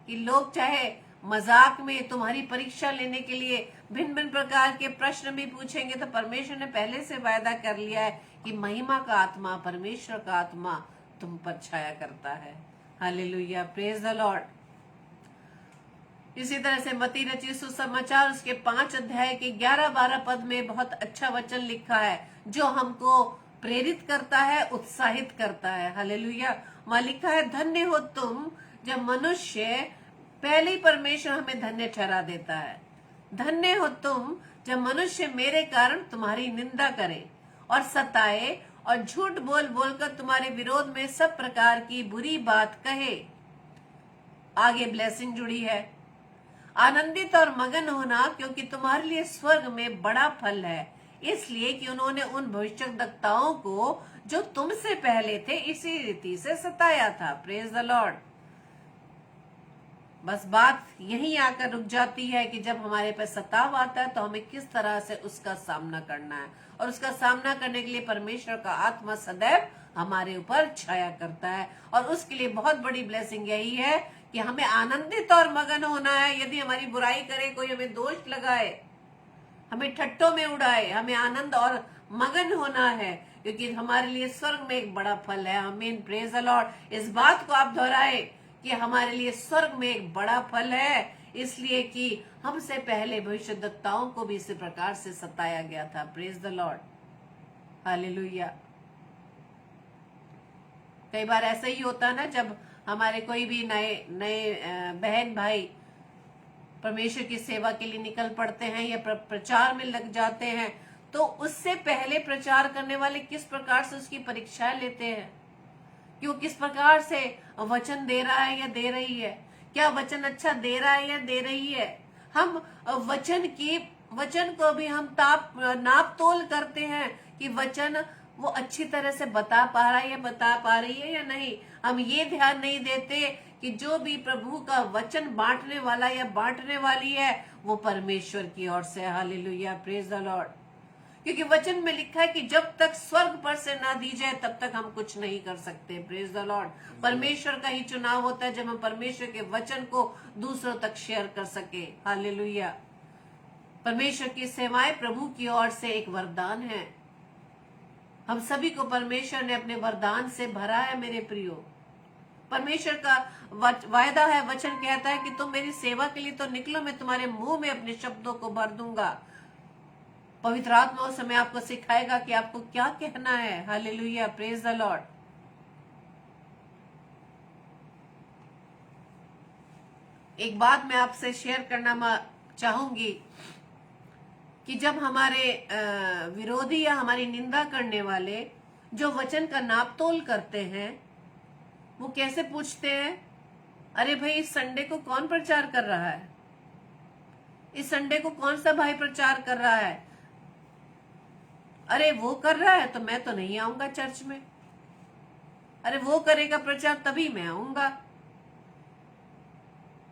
कि लोग चाहे मजाक में तुम्हारी परीक्षा लेने के लिए भिन्न भिन्न प्रकार के प्रश्न भी पूछेंगे, तो परमेश्वर ने पहले से वायदा कर लिया है कि महिमा का आत्मा, परमेश्वर का आत्मा तुम पर छाया करता है। Hallelujah, praise the Lord. इसी तरह से मत्ती रचित सुसमाचार उसके 5 अध्याय के 11-12 पद में बहुत अच्छा वचन लिखा है, जो हमको प्रेरित करता है, उत्साहित करता है। हालेलुया। वहां लिखा है, धन्य हो तुम जब मनुष्य, पहले ही परमेश्वर हमें धन्य ठहरा देता है। धन्य हो तुम जब मनुष्य मेरे कारण तुम्हारी निंदा करे और सताए और झूठ बोल बोलकर तुम्हारे विरोध में सब प्रकार की बुरी बात कहे। आगे ब्लेसिंग जुड़ी है, आनंदित और मगन होना, क्योंकि तुम्हारे लिए स्वर्ग में बड़ा फल है, इसलिए कि उन्होंने उन भविष्यद्वक्ताओं को जो तुमसे पहले थे इसी रीति से सताया था। Praise the Lord. बस बात यहीं आकर रुक जाती है कि जब हमारे पर सताव आता है तो हमें किस तरह से उसका सामना करना है, और उसका सामना करने के लिए परमेश्वर का आत्मा सदैव हमारे ऊपर छाया करता है। और उसके लिए बहुत बड़ी ब्लेसिंग यही है कि हमें आनंदित और मगन होना है। यदि हमारी बुराई करे, कोई हमें दोष लगाए, हमें ठट्टों में उड़ाए, हमें आनंद और मगन होना है, क्योंकि हमारे लिए स्वर्ग में एक बड़ा फल है। आमीन, प्रेज द लॉर्ड। इस बात को आप दोहराए कि हमारे लिए स्वर्ग में एक बड़ा फल है, इसलिए कि हमसे पहले भविष्यद्वक्ताओं को भी इसी प्रकार से सताया गया था। Praise the Lord, hallelujah. कई बार ऐसा ही होता है ना, जब हमारे कोई भी नए बहन भाई परमेश्वर की सेवा के लिए निकल पड़ते हैं या प्रचार में लग जाते हैं, तो उससे पहले प्रचार करने वाले किस प्रकार से उसकी परीक्षाएं लेते हैं कि वो किस प्रकार से वचन दे रहा है या दे रही है, क्या वचन अच्छा दे रहा है या दे रही है। हम वचन को भी हम नाप तोल करते हैं कि वचन वो अच्छी तरह से बता पा रहा है या बता पा रही है या नहीं। हम ये ध्यान नहीं देते कि जो भी प्रभु का वचन बांटने वाला या बांटने वाली है वो परमेश्वर की ओर से। Hallelujah, praise the Lord. क्योंकि वचन में लिखा है कि जब तक स्वर्ग पर से ना दी जाए तब तक हम कुछ नहीं कर सकते। Praise the Lord. परमेश्वर का ही चुनाव होता है जब हम परमेश्वर के वचन को दूसरों तक शेयर कर सके। हालेलुया। परमेश्वर की सेवाएं प्रभु की ओर से एक वरदान है। हम सभी को परमेश्वर ने अपने वरदान से भरा है मेरे प्रियो। परमेश्वर का वायदा है, वचन कहता है कि तुम मेरी सेवा के लिए तो निकलो, मैं तुम्हारे मुंह में अपने शब्दों को भर दूंगा। पवित्र आत्मा उस समय आपको सिखाएगा कि आपको क्या कहना है। Hallelujah, praise the Lord. एक बात मैं आपसे शेयर करना चाहूंगी कि जब हमारे विरोधी या हमारी निंदा करने वाले जो वचन का नापतोल करते हैं, वो कैसे पूछते हैं, अरे भाई इस संडे को कौन प्रचार कर रहा है, इस संडे को कौन सा भाई प्रचार कर रहा है, अरे वो कर रहा है तो मैं तो नहीं आऊंगा चर्च में, अरे वो करेगा प्रचार तभी मैं आऊंगा।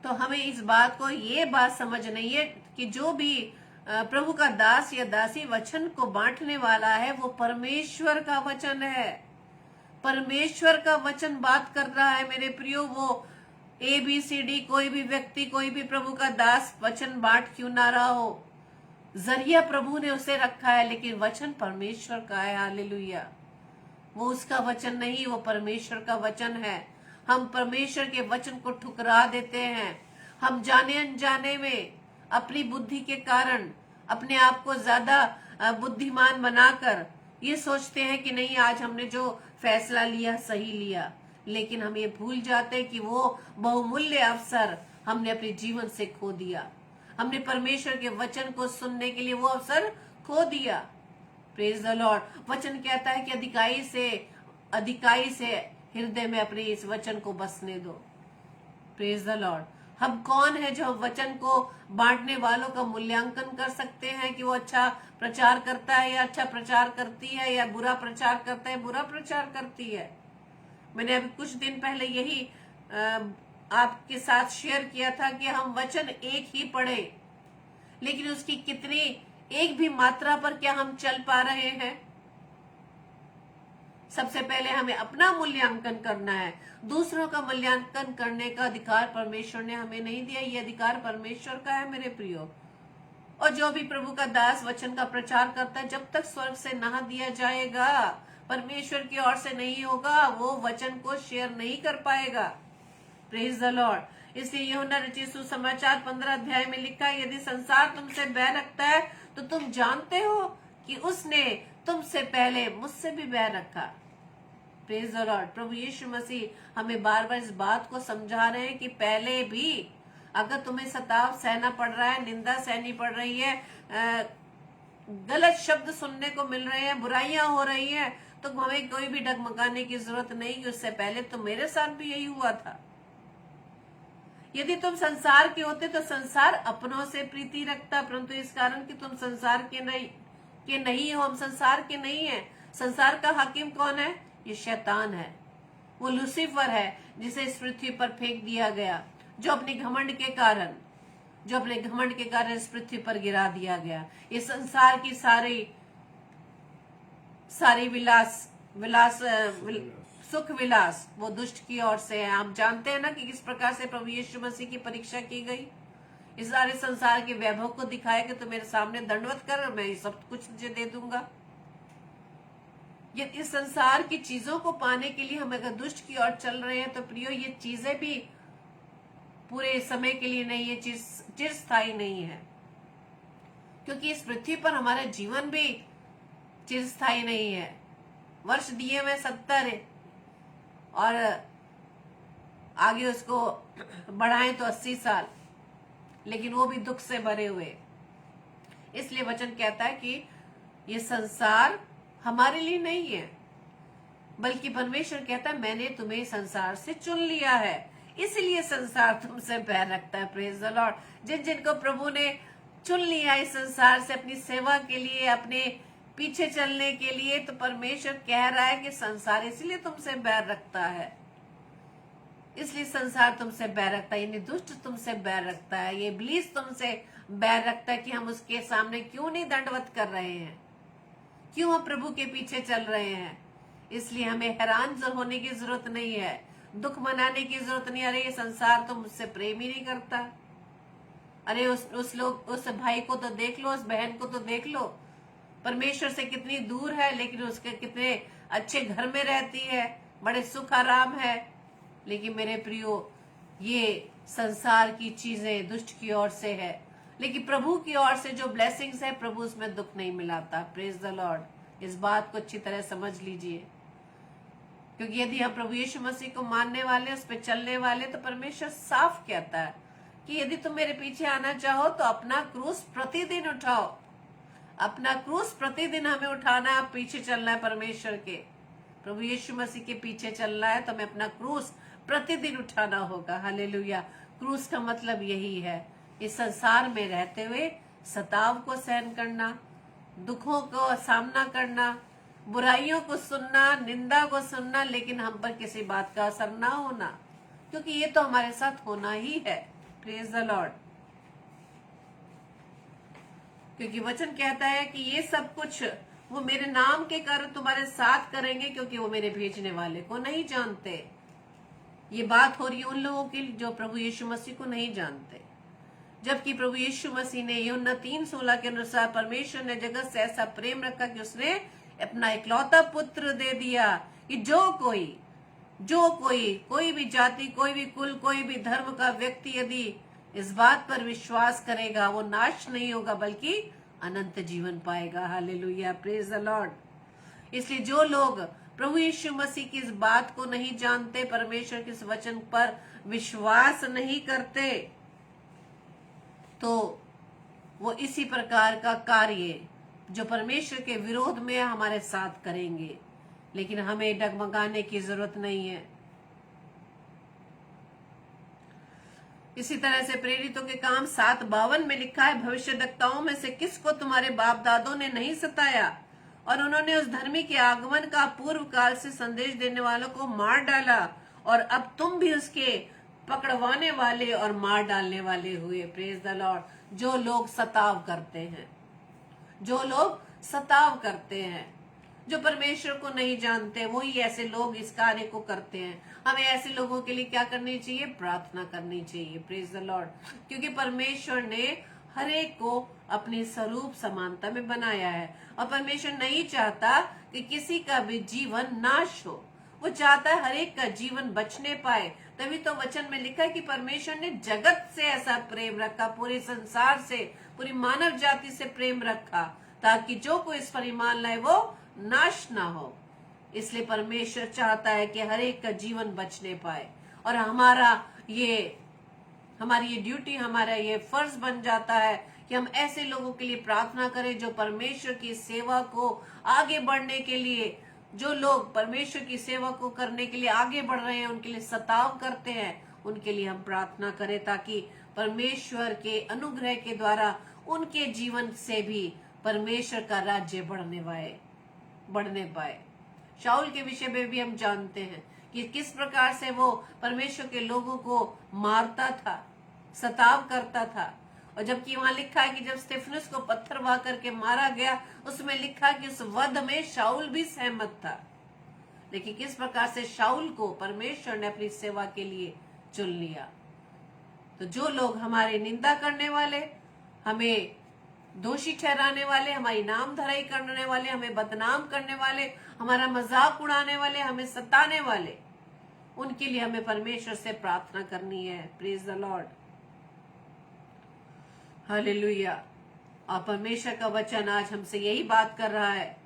तो हमें इस बात को, ये बात समझ नहीं है कि जो भी प्रभु का दास या दासी वचन को बांटने वाला है वो परमेश्वर का वचन है। परमेश्वर का वचन बात कर रहा है मेरे प्रियो। वो ABCD कोई भी व्यक्ति, कोई भी प्रभु का दास वचन बांट क्यों ना रहा हो, जरिया प्रभु ने उसे रखा है, लेकिन वचन परमेश्वर का है। हालेलुया, वो उसका वचन नहीं, वो परमेश्वर का वचन है। हम परमेश्वर के वचन को ठुकरा देते हैं। हम जाने अनजाने में अपनी बुद्धि के कारण अपने आप को ज्यादा बुद्धिमान बनाकर ये सोचते हैं कि नहीं, आज हमने जो फैसला लिया सही लिया, लेकिन हम ये भूल जाते हैं कि वो बहुमूल्य अवसर हमने अपने जीवन से खो दिया। हमने परमेश्वर के वचन को सुनने के लिए वो अवसर खो दिया। Praise the Lord. वचन कहता है कि अधिकाई से हृदय में अपने इस वचन को बसने दो। Praise the Lord. हम कौन है जो वचन को बांटने वालों का मूल्यांकन कर सकते हैं कि वो अच्छा प्रचार करता है या अच्छा प्रचार करती है, या बुरा प्रचार करता है, बुरा प्रचार करती है। मैंने अभी कुछ दिन पहले यही आपके साथ शेयर किया था कि हम वचन एक ही पढ़े, लेकिन उसकी कितनी एक भी मात्रा पर क्या हम चल पा रहे हैं। सबसे पहले हमें अपना मूल्यांकन करना है। दूसरों का मूल्यांकन करने का अधिकार परमेश्वर ने हमें नहीं दिया, ये अधिकार परमेश्वर का है मेरे प्रियो। और जो भी प्रभु का दास वचन का प्रचार करता है, जब तक स्वर्ग से ना दिया जाएगा, परमेश्वर की ओर से नहीं होगा, वो वचन को शेयर नहीं कर पाएगा। Praise the Lord. इसलिए यूहन्ना रचित सुसमाचार 15 अध्याय में लिखा है, यदि संसार तुमसे बैर रखता है तो तुम जानते हो कि उसने तुमसे पहले मुझसे भी बैर रखा। Praise the Lord. प्रभु यीशु मसीह हमें बार बार इस बात को समझा रहे हैं कि पहले भी अगर तुम्हें सताव सहना पड़ रहा है, निंदा सहनी पड़ रही है, गलत शब्द सुनने को मिल रहे हैं, बुराइयां हो रही हैं, तो हमें कोई भी डगमगाने की जरूरत नहीं कि उससे पहले तो मेरे साथ भी यही हुआ था। यदि तुम संसार के होते तो संसार अपनों से प्रीति रखता, परंतु इस कारण कि तुम संसार के नहीं हो, हम संसार के नहीं है। संसार का हाकिम कौन है? ये शैतान है, वो लूसीफर है, जिसे इस पृथ्वी पर फेंक दिया गया, जो अपने घमंड के कारण इस पृथ्वी पर गिरा दिया गया। इस संसार की सारी सुख विलास वो दुष्ट की ओर से है। आप जानते हैं ना कि किस प्रकार से प्रभु यीशु मसीह की परीक्षा की गई। इस सारे संसार के वैभव को दिखाया कि तो मेरे सामने दंडवत कर, मैं ये सब कुछ तुझे दे दूंगा। ये इस संसार की चीजों को पाने के लिए हम अगर दुष्ट की ओर चल रहे हैं तो प्रियो, ये चीजें भी पूरे समय के लिए नहीं, ये चिरस्थायी नहीं है, क्योंकि इस पृथ्वी पर हमारा जीवन भी चिरस्थायी नहीं है। वर्ष दिए हुए 70 और आगे उसको बढ़ाएं तो 80 साल, लेकिन वो भी दुख से भरे हुए। इसलिए वचन कहता है कि ये संसार हमारे लिए नहीं है, बल्कि परमेश्वर कहता है मैंने तुम्हें संसार से चुन लिया है, इसलिए संसार तुमसे बैर रखता है। Praise the Lord. जिनको प्रभु ने चुन लिया इस संसार से अपनी सेवा के लिए, अपने पीछे चलने के लिए, तो परमेश्वर कह रहा है कि संसार इसलिए तुमसे बैर रखता है, इसलिए संसार तुमसे बैर रखता है, यानी दुष्ट तुमसे बैर रखता है, ये इब्लीस तुमसे बैर रखता है कि हम उसके सामने क्यों नहीं दंडवत कर रहे हैं, क्यों हम प्रभु के पीछे चल रहे हैं। इसलिए हमें हैरान होने की जरूरत नहीं है, दुख मनाने की जरूरत नहीं। अरे ये संसार तो मुझसे प्रेम ही नहीं करता, अरे उस भाई को तो देख लो, उस बहन को तो देख लो, परमेश्वर से कितनी दूर है, लेकिन उसके कितने अच्छे घर में रहती है, बड़े सुख आराम है। लेकिन मेरे प्रियो, ये संसार की चीजें दुष्ट की ओर से है, लेकिन प्रभु की ओर से जो ब्लेसिंग्स है, प्रभु उसमें दुख नहीं मिलाता। Praise the Lord. इस बात को अच्छी तरह समझ लीजिए, क्योंकि यदि हम प्रभु यीशु मसीह को मानने वाले, उस पर चलने वाले, तो परमेश्वर साफ कहता है कि यदि तुम मेरे पीछे आना चाहो तो अपना क्रूस प्रतिदिन उठाओ। अपना क्रूस प्रतिदिन हमें उठाना है, पीछे चलना है परमेश्वर के, प्रभु यीशु मसीह के पीछे चलना है, तो हमें अपना क्रूस प्रतिदिन उठाना होगा। हालेलुया। क्रूस का मतलब यही है, इस संसार में रहते हुए सताव को सहन करना, दुखों को सामना करना, बुराइयों को सुनना, निंदा को सुनना, लेकिन हम पर किसी बात का असर ना होना, क्योंकि ये तो हमारे साथ होना ही है। Praise the Lord. क्योंकि वचन कहता है कि ये सब कुछ वो मेरे नाम के कारण तुम्हारे साथ करेंगे, क्योंकि वो मेरे भेजने वाले को नहीं जानते। ये बात हो रही है उन लोगों की जो प्रभु यीशु मसीह को नहीं जानते, जबकि प्रभु यीशु मसीह ने यूहन्ना 3:16 के अनुसार, परमेश्वर ने जगत से ऐसा प्रेम रखा कि उसने अपना इकलौता पुत्र दे दिया कि जो कोई भी जाति, कोई भी कुल, कोई भी धर्म का व्यक्ति यदि इस बात पर विश्वास करेगा, वो नाश नहीं होगा बल्कि अनंत जीवन पाएगा। हालेलुया। Praise the Lord. इसलिए जो लोग प्रभु यीशु मसीह की इस बात को नहीं जानते, परमेश्वर के इस वचन पर विश्वास नहीं करते, तो वो इसी प्रकार का कार्य जो परमेश्वर के विरोध में हमारे साथ करेंगे। लेकिन हमें डगमगाने की जरूरत नहीं है। इसी तरह से प्रेरितों के काम 7:52 में लिखा है, भविष्यद्वक्ताओं में से किसको तुम्हारे बाप दादों ने नहीं सताया, और उन्होंने उस धर्मी के आगमन का पूर्व काल से संदेश देने वालों को मार डाला, और अब तुम भी उसके पकड़वाने वाले और मार डालने वाले हुए। Praise the Lord. जो लोग सताव करते हैं, जो लोग सताव करते हैं, जो परमेश्वर को नहीं जानते, वही ऐसे लोग इस कार्य को करते हैं। हमें ऐसे लोगों के लिए क्या करनी चाहिए? प्रार्थना करनी चाहिए। Praise the Lord. क्योंकि परमेश्वर ने हर एक को अपनी स्वरूप समानता में बनाया है, और परमेश्वर नहीं चाहता कि किसी का भी जीवन नाश हो। वो चाहता है हर एक का जीवन बचने पाए। तभी तो वचन में लिखा है कि परमेश्वर ने जगत से ऐसा प्रेम रखा, पूरे संसार से, पूरी मानव जाति से प्रेम रखा, ताकि जो कोई इस पर ईमान लाए वो नाश ना हो। इसलिए परमेश्वर चाहता है कि हर एक का जीवन बचने पाए, और हमारी ये ड्यूटी, हमारा ये फर्ज बन जाता है कि हम ऐसे लोगों के लिए प्रार्थना करें जो परमेश्वर की सेवा को आगे बढ़ने के लिए, जो लोग परमेश्वर की सेवा को करने के लिए आगे बढ़ रहे हैं, उनके लिए सताव करते हैं, उनके लिए हम प्रार्थना करें, ताकि परमेश्वर के अनुग्रह के द्वारा उनके जीवन से भी परमेश्वर का राज्य बढ़ने पाए। शाऊल के विषय में भी हम जानते हैं कि किस प्रकार से वो परमेश्वर के लोगों को मारता था, सताव करता था। और जबकि वहां लिखा है कि जब स्टेफनुस को पत्थर वाह करके मारा गया, उसमें लिखा कि उस वध में शाऊल भी सहमत था। लेकिन किस प्रकार से शाऊल को परमेश्वर ने अपनी सेवा के लिए चुन लिया। तो जो लोग हमारी निंदा करने वाले, हमें दोषी ठहराने वाले, हमारी नाम धराई करने वाले, हमें बदनाम करने वाले, हमारा मजाक उड़ाने वाले, हमें सताने वाले, उनके लिए हमें परमेश्वर से प्रार्थना करनी है। Praise the Lord. हालेलुया। और परमेश्वर का वचन आज हमसे यही बात कर रहा है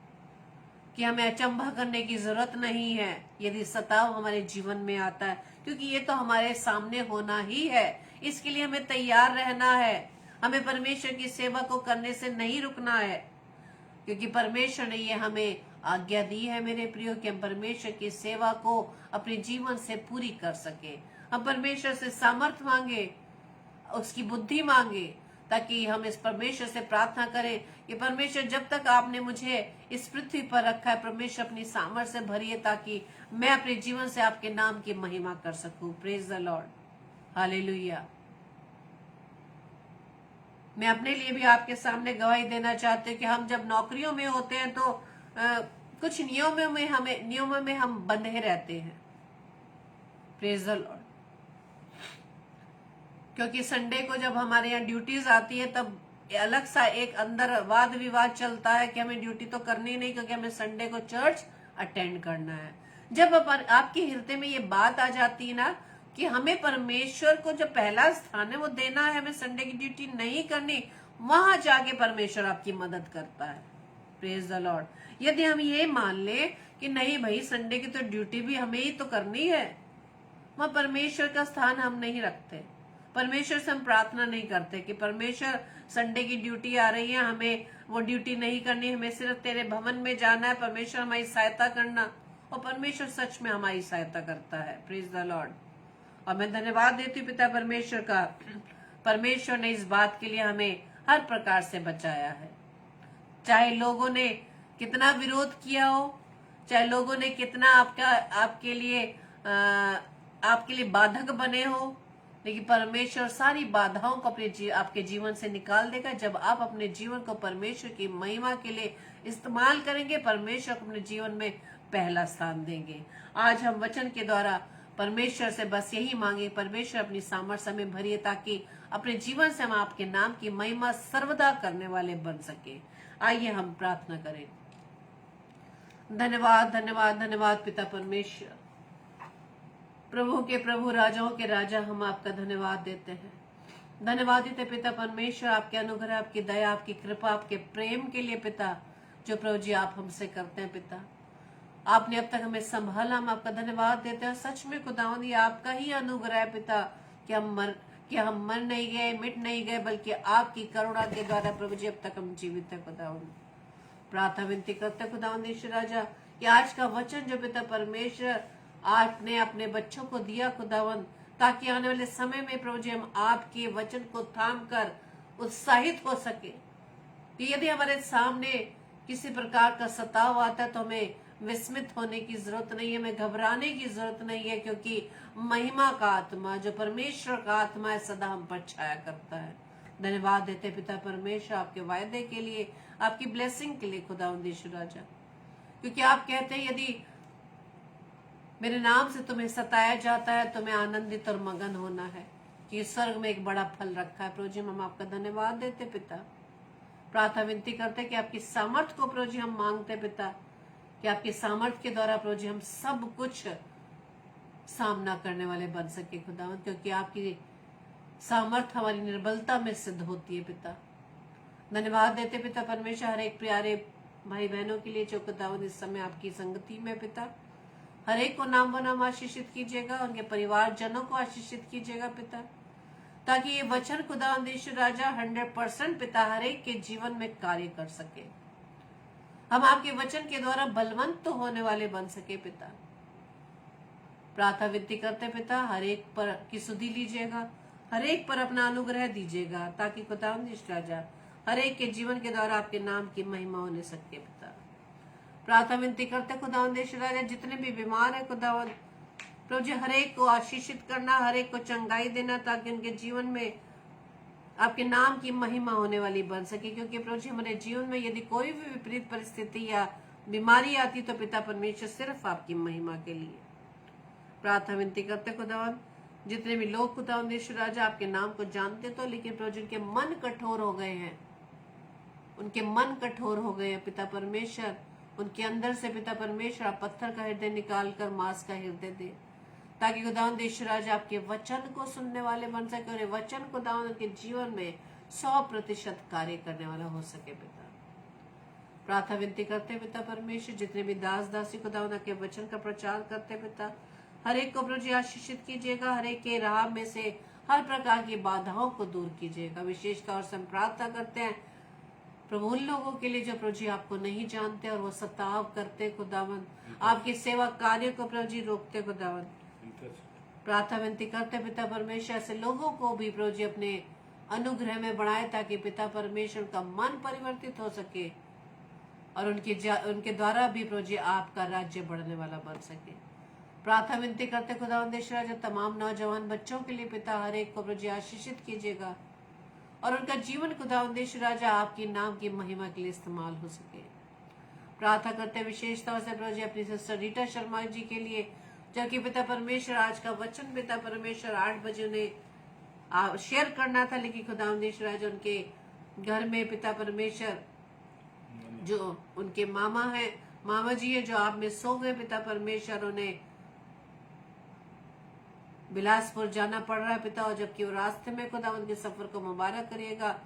कि हमें अचंभा करने की जरूरत नहीं है यदि सताव हमारे जीवन में आता है, क्योंकि ये तो हमारे सामने होना ही है। इसके लिए हमें तैयार रहना है। हमें परमेश्वर की सेवा को करने से नहीं रुकना है, क्योंकि परमेश्वर ने ये हमें आज्ञा दी है मेरे प्रियो, कि हम परमेश्वर की सेवा को अपने जीवन से पूरी कर सके। हम परमेश्वर से सामर्थ्य मांगे, उसकी बुद्धि मांगे, ताकि हम इस परमेश्वर से प्रार्थना करें कि परमेश्वर, जब तक आपने मुझे इस पृथ्वी पर रखा है, परमेश्वर अपनी सामर्थ्य से भरिए, ताकि मैं अपने जीवन से आपके नाम की महिमा कर सकूं। Praise the Lord. हालेलुया। मैं अपने लिए भी आपके सामने गवाही देना चाहती हूँ कि हम जब नौकरियों में होते हैं तो कुछ नियमों में हम बंधे रहते हैं। Praise the Lord. क्योंकि संडे को जब हमारे यहाँ ड्यूटीज आती है तब अलग सा एक अंदर वाद विवाद चलता है कि हमें ड्यूटी तो करनी नहीं क्योंकि हमें संडे को चर्च अटेंड करना है। जब आपके हृदय में ये बात आ जाती है ना कि हमें परमेश्वर को जो पहला स्थान है वो देना है, हमें संडे की ड्यूटी नहीं करनी, वहां जाके परमेश्वर आपकी मदद करता है। Praise the Lord. यदि हम ये मान ले कि नहीं भाई संडे की तो ड्यूटी भी हमें ही तो करनी है, वहां परमेश्वर का स्थान हम नहीं रखते, परमेश्वर से हम प्रार्थना नहीं करते कि परमेश्वर संडे की ड्यूटी आ रही है, हमें वो ड्यूटी नहीं करनी, हमें सिर्फ तेरे भवन में जाना है, परमेश्वर हमारी सहायता करना। और परमेश्वर सच में हमारी सहायता करता है। Praise the Lord. और मैं धन्यवाद देती हूँ पिता परमेश्वर का, परमेश्वर ने इस बात के लिए हमें हर प्रकार से बचाया है। चाहे लोगों ने कितना विरोध किया हो, चाहे लोगों ने कितना आपके लिए बाधक बने हो, लेकिन परमेश्वर सारी बाधाओं को आपके जीवन से निकाल देगा। जब आप अपने जीवन को परमेश्वर की महिमा के लिए इस्तेमाल करेंगे, परमेश्वर को अपने जीवन में पहला स्थान देंगे। आज हम वचन के द्वारा परमेश्वर से बस यही मांगे, परमेश्वर अपनी सामर्थ्य में भरिए ताकि अपने जीवन से हम आपके नाम की महिमा सर्वदा करने वाले बन सके। आइए हम प्रार्थना करें। धन्यवाद धन्यवाद धन्यवाद पिता परमेश्वर, प्रभु के प्रभु, राजाओं के राजा, हम आपका धन्यवाद देते हैं। धन्यवाद देते पिता परमेश्वर आपके अनुग्रह, आपकी दया, आपकी कृपा, आपके प्रेम के लिए पिता, जो प्रभु जी आप हमसे करते हैं। पिता आपने अब तक हमें संभाला, हम आपका धन्यवाद देते हैं। सच में खुदावंद ये आपका ही अनुग्रह है पिता कि हम मर नहीं गए, मिट नहीं गए, बल्कि आपकी करुणा के द्वारा प्रभु जी अब तक हम जीवित है। खुदावंद प्रार्थना विनती करते खुदावंद ईश्वर राजा कि आज का वचन जो पिता परमेश्वर आपने अपने बच्चों को दिया खुदावंद, ताकि आने वाले समय में प्रभु जी हम आपके वचन को थाम कर उत्साहित हो सके कि यदि हमारे सामने किसी प्रकार का सताव आता है तो हमें विस्मित होने की जरूरत नहीं है, हमें घबराने की जरूरत नहीं है, क्योंकि महिमा का आत्मा जो परमेश्वर का आत्मा है सदा हम पर छाया करता है। धन्यवाद देते पिता परमेश्वर आपके वायदे के लिए, आपकी ब्लेसिंग के लिए खुदावंद ईश्वर राजा, क्योंकि आप कहते हैं यदि मेरे नाम से तुम्हें सताया जाता है तुम्हें आनंदित और मगन होना है, कि स्वर्ग में एक बड़ा फल रखा है। प्रभु जी हम आपका धन्यवाद देते पिता, प्रार्थना विनती करते कि आपकी सामर्थ्य को प्रभु जी हम मांगते पिता, कि आपकी सामर्थ्य के द्वारा प्रभु जी हम सब कुछ सामना करने वाले बन सके खुदावंद, क्योंकि आपकी सामर्थ्य हमारी निर्बलता में सिद्ध होती है पिता। धन्यवाद देते पिता परमेश्वर हर एक प्यारे भाई बहनों के लिए जो खुदावंद इस समय आपकी संगति में पिता, हर एक को नाम बनाम आशीषित कीजिएगा, उनके परिवार जनों को आशीषित कीजिएगा पिता, ताकि ये वचन खुदावंद ईश्वर राजा 100% पिता हर एक के जीवन में कार्य कर सके, हम आपके वचन के द्वारा बलवंत तो होने वाले बन सके पिता। प्रार्थना विनती करते पिता हर एक पर की सुधि लीजिएगा, हर एक पर अपना अनुग्रह दीजिएगा, ताकि खुदावंद ईश्वर राजा हर एक के जीवन के द्वारा आपके नाम की महिमा होने सके पिता। प्रार्थना विनती करते खुदावंद ईश्वर राजा जितने भी बीमार है खुदावंद प्रभु जी हर एक को आशीषित करना, हर एक को चंगाई देना, ताकि उनके जीवन में आपके नाम की महिमा होने वाली बन सके, क्योंकि प्रभु जी हमारे जीवन में यदि कोई भी विपरीत परिस्थिति या बीमारी आती तो पिता परमेश्वर सिर्फ आपकी महिमा के लिए। प्रार्थना विनती करते खुदावंद जितने भी लोग खुदावंद ईश्वर राजा आपके नाम को जानते तो, लेकिन प्रभु जी उनके मन कठोर हो गए हैं, उनके मन कठोर हो गए हैं पिता परमेश्वर, उनके अंदर से पिता परमेश्वर आप पत्थर का हृदय निकाल कर मांस का हृदय दे, ताकि खुदावंद ईश्वर राजा आपके वचन को सुनने वाले बन सके और ये वचन खुदावंद के जीवन में 100% कार्य करने वाला हो सके पिता। प्रार्थना विनती करते पिता परमेश्वर जितने भी दास दासी खुदावंद के वचन का प्रचार करते पिता, हर एक को प्रभु जी आशीषित कीजिएगा, हर एक के राह में से हर प्रकार की बाधाओं को दूर कीजिएगा। विशेष तौर से हम प्रार्थना करते हैं प्रभु उन लोगों के लिए जो प्रभु जी आपको नहीं जानते और वो सताव करते खुदावंद, आपकी सेवा कार्य को प्रभु जी रोकते खुदावंद। प्रार्थना विनती करते पिता परमेश्वर ऐसे लोगों को भी प्रभु जी अपने अनुग्रह में बढ़ाए, ताकि पिता परमेश्वर का मन परिवर्तित हो सके और उनके द्वारा भी प्रभु जी आपका राज्य बढ़ने वाला बन सके। प्रार्थना विनती करते खुदावंद ईश्वर राजा तमाम नौजवान बच्चों के लिए पिता हर एक को प्रभु जी आशीषित कीजिएगा और उनका जीवन खुदावंद ईश्वर राजा आपकी नाम की महिमा के लिए इस्तेमाल हो सके। प्रार्थना करते विशेष तौर से प्रभु जी अपनी सिस्टर रीटा शर्मा जी के लिए, जबकि पिता परमेश्वर आज का वचन पिता परमेश्वर 8 बजे उन्हें शेयर करना था, लेकिन खुदावंद यीशु राजा उनके घर में पिता परमेश्वर जो उनके मामा जी है जो आप में सो गए, पिता परमेश्वर उन्हें बिलासपुर जाना पड़ रहा है पिता, और जबकि वो रास्ते में खुदावंद के सफर को मुबारक करिएगा।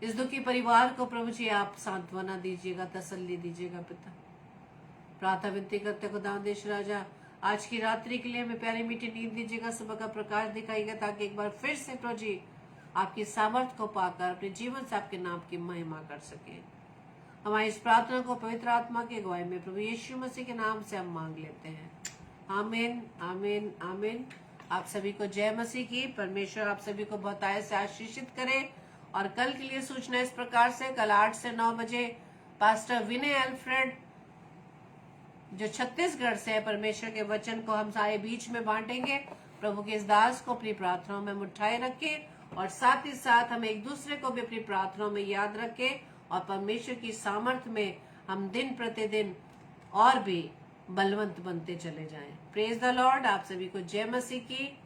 इस दुखी परिवार को प्रभु जी आप सांत्वना दीजिएगा, तसल्ली दीजिएगा पिता। प्रार्थना विनती करते खुदावंद यीशु राजा आज की रात्रि के लिए हमें प्यारी मीठी नींद दीजिएगा, सुबह का प्रकाश दिखाइएगा, ताकि एक बार फिर से प्रभु जी आपकी सामर्थ को पाकर अपने जीवन से आपके नाम की महिमा कर सके। हमारी इस प्रार्थना को पवित्र आत्मा की अगुवाई में प्रभु यीशु मसीह के नाम से हम मांग लेते हैं। आमीन आमीन आमीन। आप सभी को जय मसीह की। परमेश्वर आप सभी को बहुतायत से आशीषित करे। और कल के लिए सूचना इस प्रकार से, कल 8 से 9 बजे पास्टर विनय अल्फ्रेड जो छत्तीसगढ़ से है, परमेश्वर के वचन को हम सारे बीच में बांटेंगे। प्रभु के इस दास को अपनी प्रार्थनाओं में मुठाए रखें और साथ ही साथ हम एक दूसरे को भी अपनी प्रार्थनाओं में याद रखें और परमेश्वर की सामर्थ में हम दिन प्रतिदिन और भी बलवंत बनते चले जाएं। Praise the Lord. आप सभी को जय मसीह की।